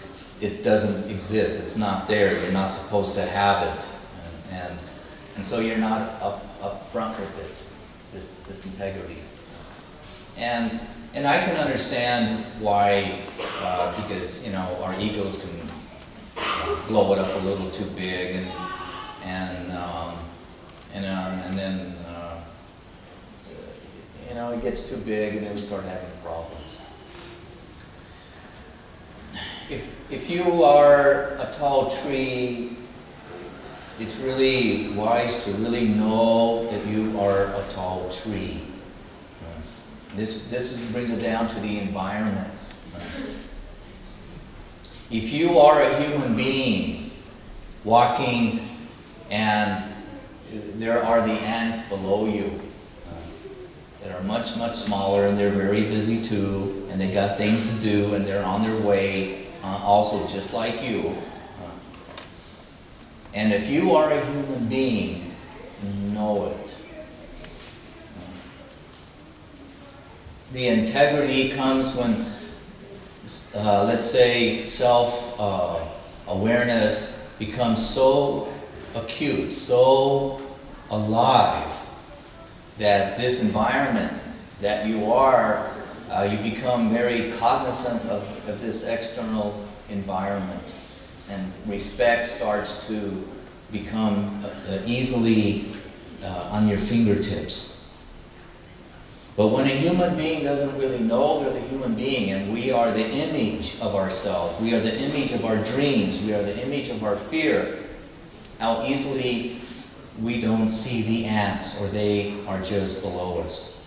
doesn't exist. It's not there. You're not supposed to have it, and so you're not up front with it. This integrity. And I can understand why, because, you know, our egos can blow it up a little too big, and then you know, it gets too big, and then we start having problems. If you are a tall tree, it's really wise to really know that you are a tall tree. This brings it down to the environments. If you are a human being walking and there are the ants below you that are much, much smaller, and they're very busy too, and they got things to do, and they're on their way also just like you. And if you are a human being, know it. The integrity comes when, let's say, self-awareness becomes so acute, so alive, that this environment that you are, you become very cognizant of this external environment, and respect starts to become easily on your fingertips. But when a human being doesn't really know they're the human being, and we are the image of ourselves, we are the image of our dreams, we are the image of our fear, how easily we don't see the ants, or they are just below us.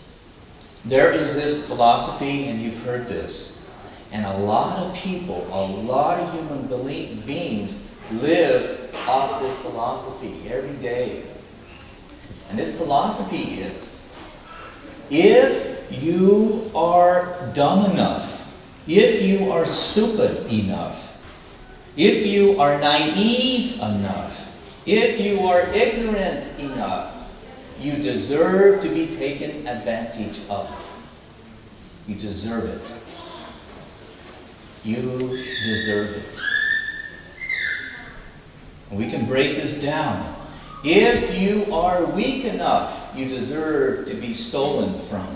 There is this philosophy, and you've heard this, and a lot of people, a lot of human beings live off this philosophy every day. And this philosophy is, if you are dumb enough, if you are stupid enough, if you are naive enough, if you are ignorant enough, you deserve to be taken advantage of. You deserve it. You deserve it. And we can break this down. If you are weak enough, you deserve to be stolen from.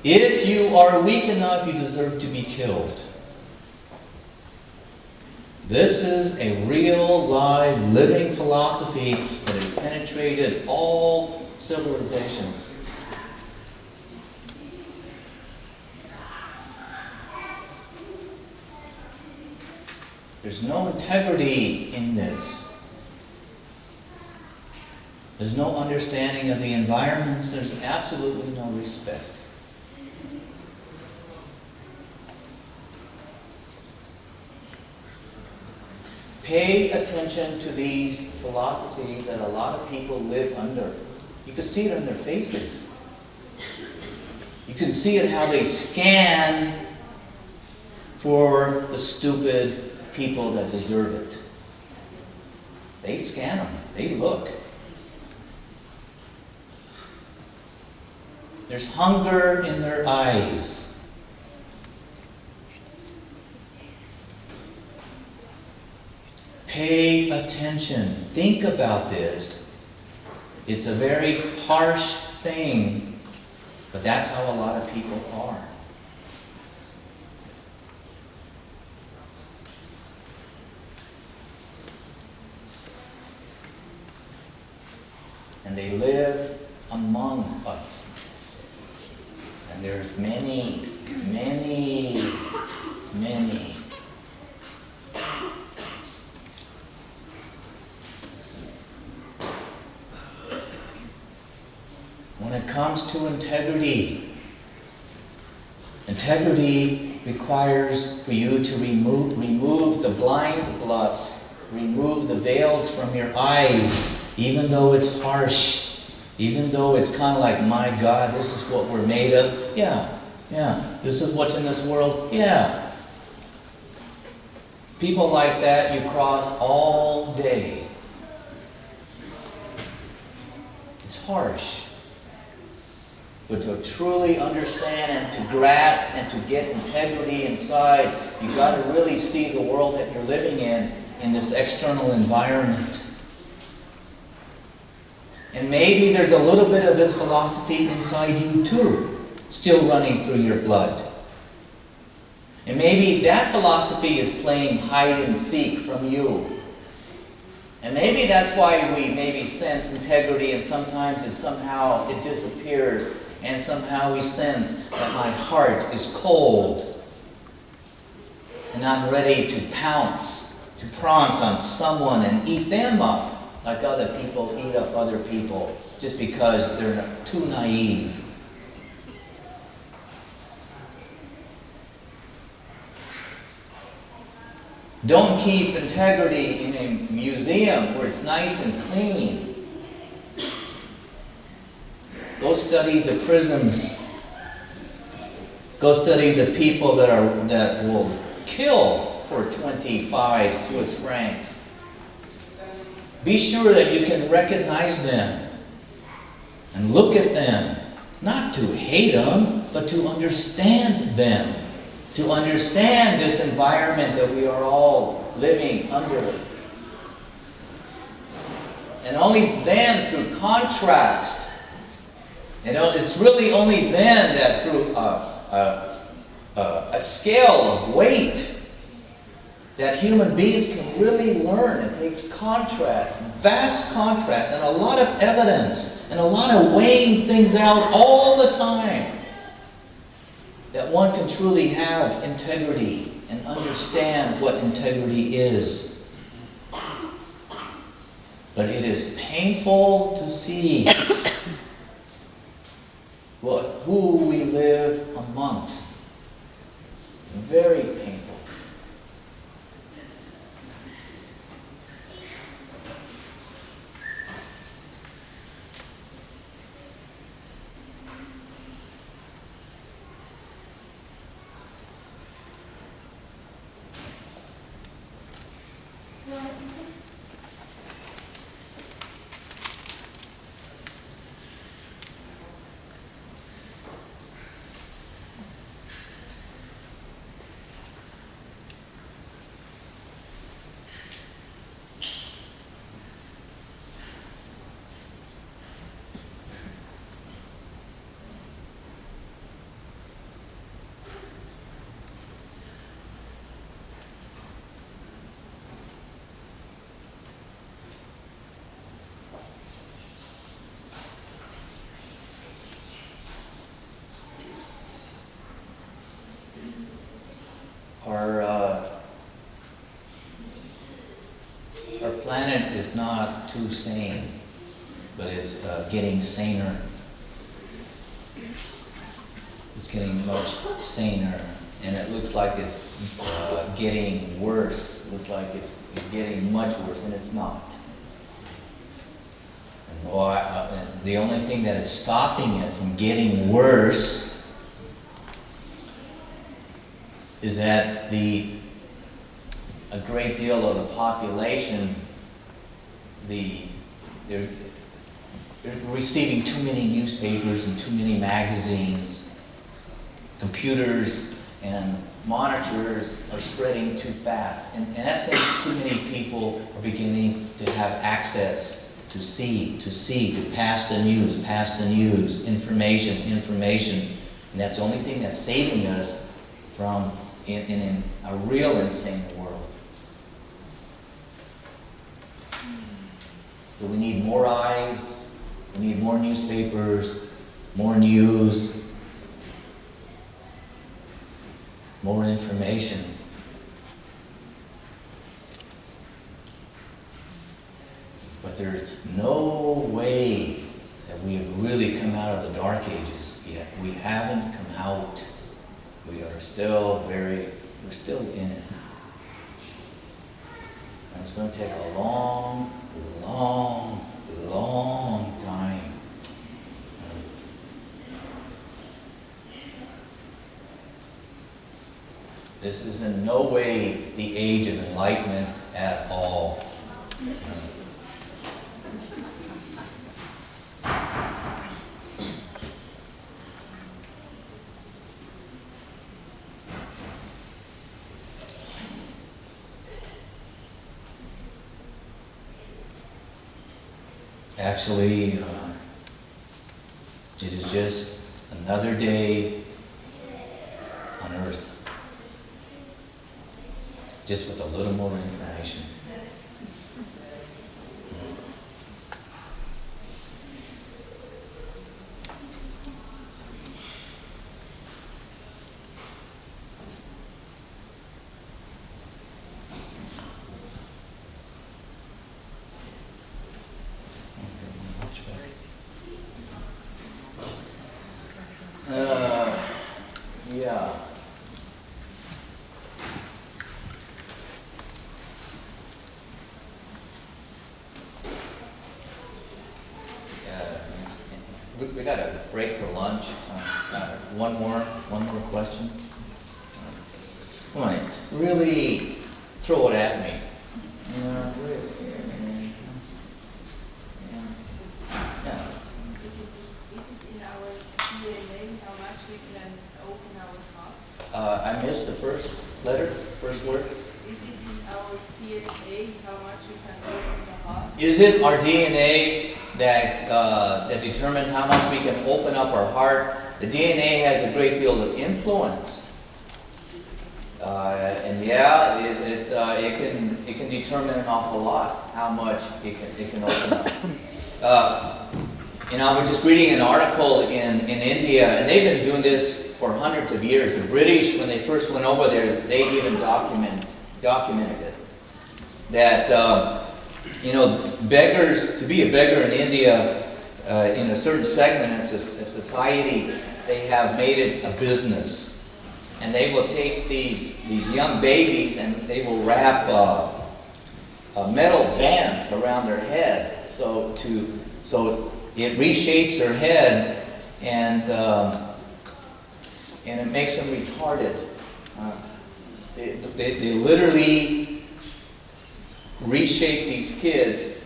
If you are weak enough, you deserve to be killed. This is a real, live, living philosophy that has penetrated all civilizations. There's no integrity in this. There's no understanding of the environments. There's absolutely no respect. Pay attention to these philosophies that a lot of people live under. You can see it on their faces. You can see it how they scan for the stupid people that deserve it. They scan them. They look. There's hunger in their eyes. Pay attention. Think about this. It's a very harsh thing, but that's how a lot of people are. And they live among us. And there's many, many, many. When it comes to integrity, integrity requires for you to remove the blind bluffs, remove the veils from your eyes, even though it's harsh, even though it's kind of like, my God, this is what we're made of. Yeah, this is what's in this world. Yeah. People like that you cross all day. It's harsh. But to truly understand and to grasp and to get integrity inside, you've got to really see the world that you're living in this external environment. And maybe there's a little bit of this philosophy inside you too, still running through your blood. And maybe that philosophy is playing hide and seek from you. And maybe that's why we maybe sense integrity, and sometimes it disappears, and somehow we sense that my heart is cold and I'm ready to pounce on someone and eat them up like other people eat up other people just because they're too naive. Don't keep integrity in a museum where it's nice and clean. Go study the prisons. Go study the people that will kill for 25 Swiss francs. Be sure that you can recognize them and look at them, not to hate them, but to understand them, to understand this environment that we are all living under. And only then, through contrast, it's really only then that through a scale of weight that human beings can really learn. It takes contrast, vast contrast, and a lot of evidence, and a lot of weighing things out all the time, that one can truly have integrity and understand what integrity is. But it is painful to see who we live amongst. Very painful. Our planet is not too sane, but it's getting saner. It's getting much saner, and it looks like it's getting worse. It looks like it's getting much worse, and it's not. And the only thing that is stopping it from getting worse is that a great deal of the population, they're receiving too many newspapers and too many magazines. Computers and monitors are spreading too fast. In essence, too many people are beginning to have access to pass the news, information. And that's the only thing that's saving us from in a real insane world. So we need more eyes, we need more newspapers, more news, more information. But there's no way that we have really come out of the dark ages yet. We haven't come out. We are still we're still in it. And it's going to take a long, long, long time. This is in no way the age of enlightenment at all. Actually, it is just another day on Earth, just with a little more information. Yeah. We got a break for lunch. One more question. Come on, really throw it at me. Yeah, really. Yeah. Is it in our DNA how much we can open our heart? I missed the first letter, first word. Is it in our DNA how much we can open the heart? Is it our DNA that determines how much we can open up our heart? The DNA has a great deal of influence, and yeah, it can determine an awful lot how much it can open up. I was just reading an article in India, and they've been doing this for hundreds of years. The British, when they first went over there, they even documented it. That beggars, to be a beggar in India, in a certain segment of society, they have made it a business. And they will take these young babies and they will wrap metal bands around their head, so it reshapes their head and it makes them retarded. They literally reshape these kids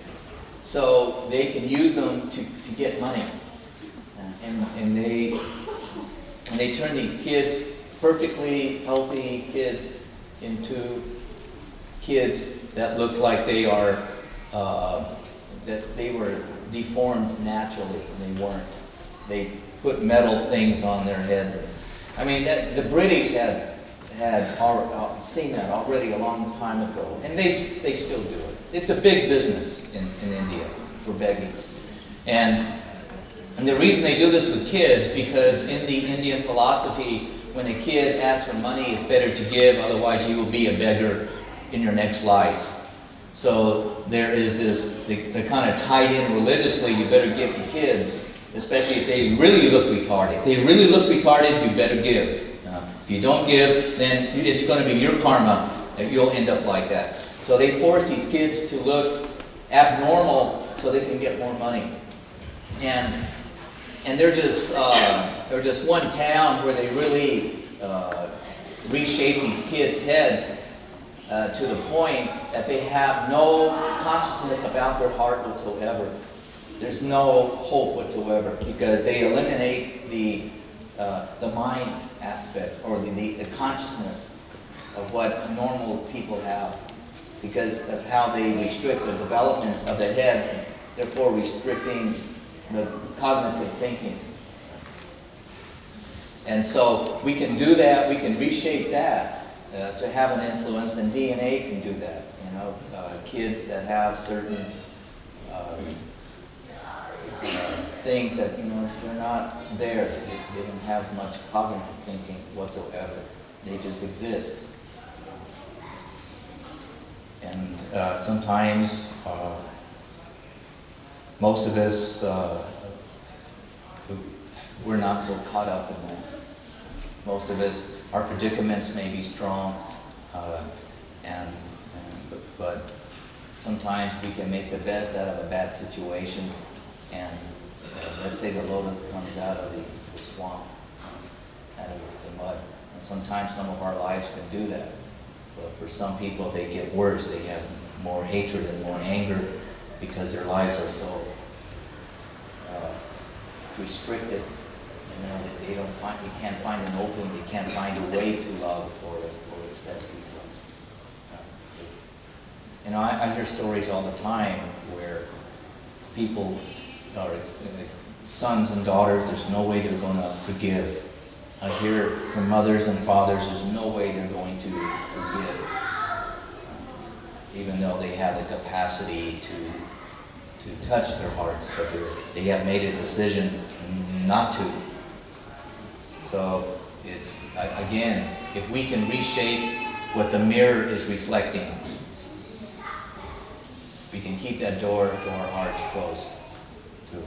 so they can use them to get money, and they turn these kids, perfectly healthy kids, into kids that look like they are that they were deformed naturally, and they weren't. They put metal things on their heads. I mean, the British had seen that already a long time ago, and they still do it. It's a big business in India for begging, and the reason they do this with kids, because in the Indian philosophy, when a kid asks for money, it's better to give, otherwise you will be a beggar in your next life. So there is this, they're kind of tied in religiously, you better give to kids, especially if they really look retarded. If they really look retarded, you better give. If you don't give, then it's going to be your karma that you'll end up like that. So they force these kids to look abnormal so they can get more money. And they're just one town where they really reshape these kids' heads to the point that they have no consciousness about their heart whatsoever. There's no hope whatsoever because they eliminate the mind aspect or the consciousness of what normal people have because of how they restrict the development of the head, therefore restricting the cognitive thinking. And so we can do that, we can reshape that to have an influence, and DNA can do that. You know, kids that have certain things that, you know, they're not there. They don't have much cognitive thinking whatsoever. They just exist. And sometimes most of us, we're not so caught up in that. Most of us, our predicaments may be strong, but sometimes we can make the best out of a bad situation. And let's say the lotus comes out of the swamp, out of the mud. And sometimes some of our lives can do that. But for some people, they get worse. They have more hatred and more anger because their lives are so restricted. You know, that they can't find an opening. They can't find a way to love or accept people. You know, I hear stories all the time where people, or sons and daughters, there's no way they're going to forgive. I hear from mothers and fathers, there's no way they're going to forgive, even though they have the capacity to touch their hearts, but they have made a decision not to. So it's, again, if we can reshape what the mirror is reflecting, we can keep that door to our hearts closed too.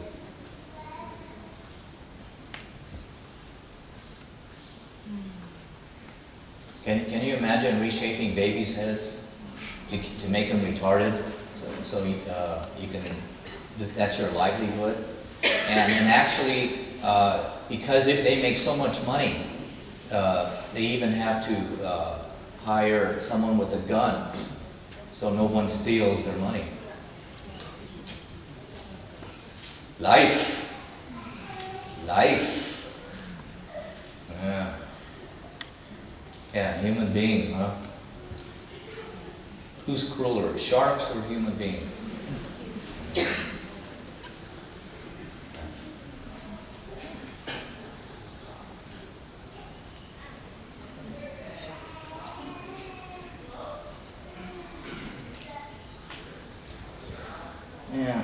Can you imagine reshaping babies' heads to make them retarded? So you can, that's your livelihood. And actually, because they make so much money, they even have to hire someone with a gun so no one steals their money. Life. Yeah, human beings, huh? Who's crueler, sharks or human beings? Yeah.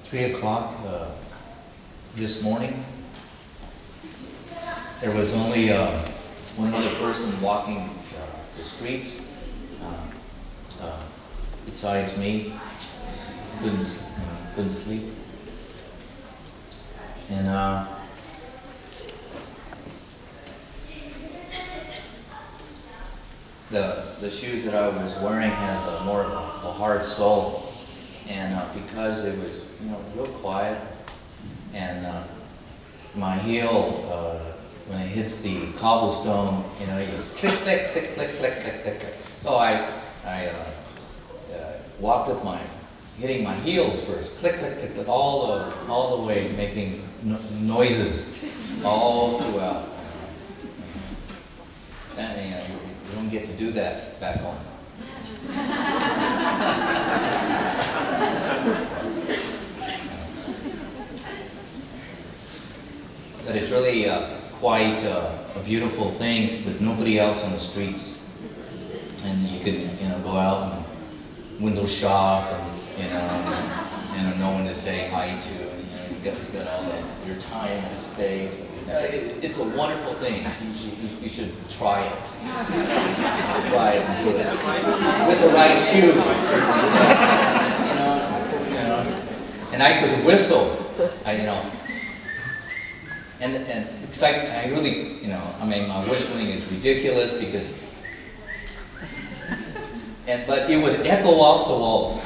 Three o'clock this morning, there was only one other person walking the streets besides me. Couldn't sleep, and the shoes that I was wearing has more of a hard sole, and because it was real quiet, and my heel, when it hits the cobblestone, you know, you go click, click, click, click, click, click, click, click. So I walked with hitting my heels first, click, click, click, click, all the way, making noises all throughout. And you know, you don't get to do that back home. But it's really quite a beautiful thing with nobody else on the streets. And you can, you know, go out and window shop and, you know, no one to say hi to. And, you got all your time and space. It's a wonderful thing. You should try it. Try it and do it. With the right shoes. You know. And I could whistle. And because I really, you know, I mean, my whistling is ridiculous because, but it would echo off the walls.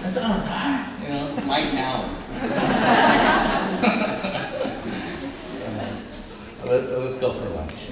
That's all right, you know, my town. Let's go for lunch.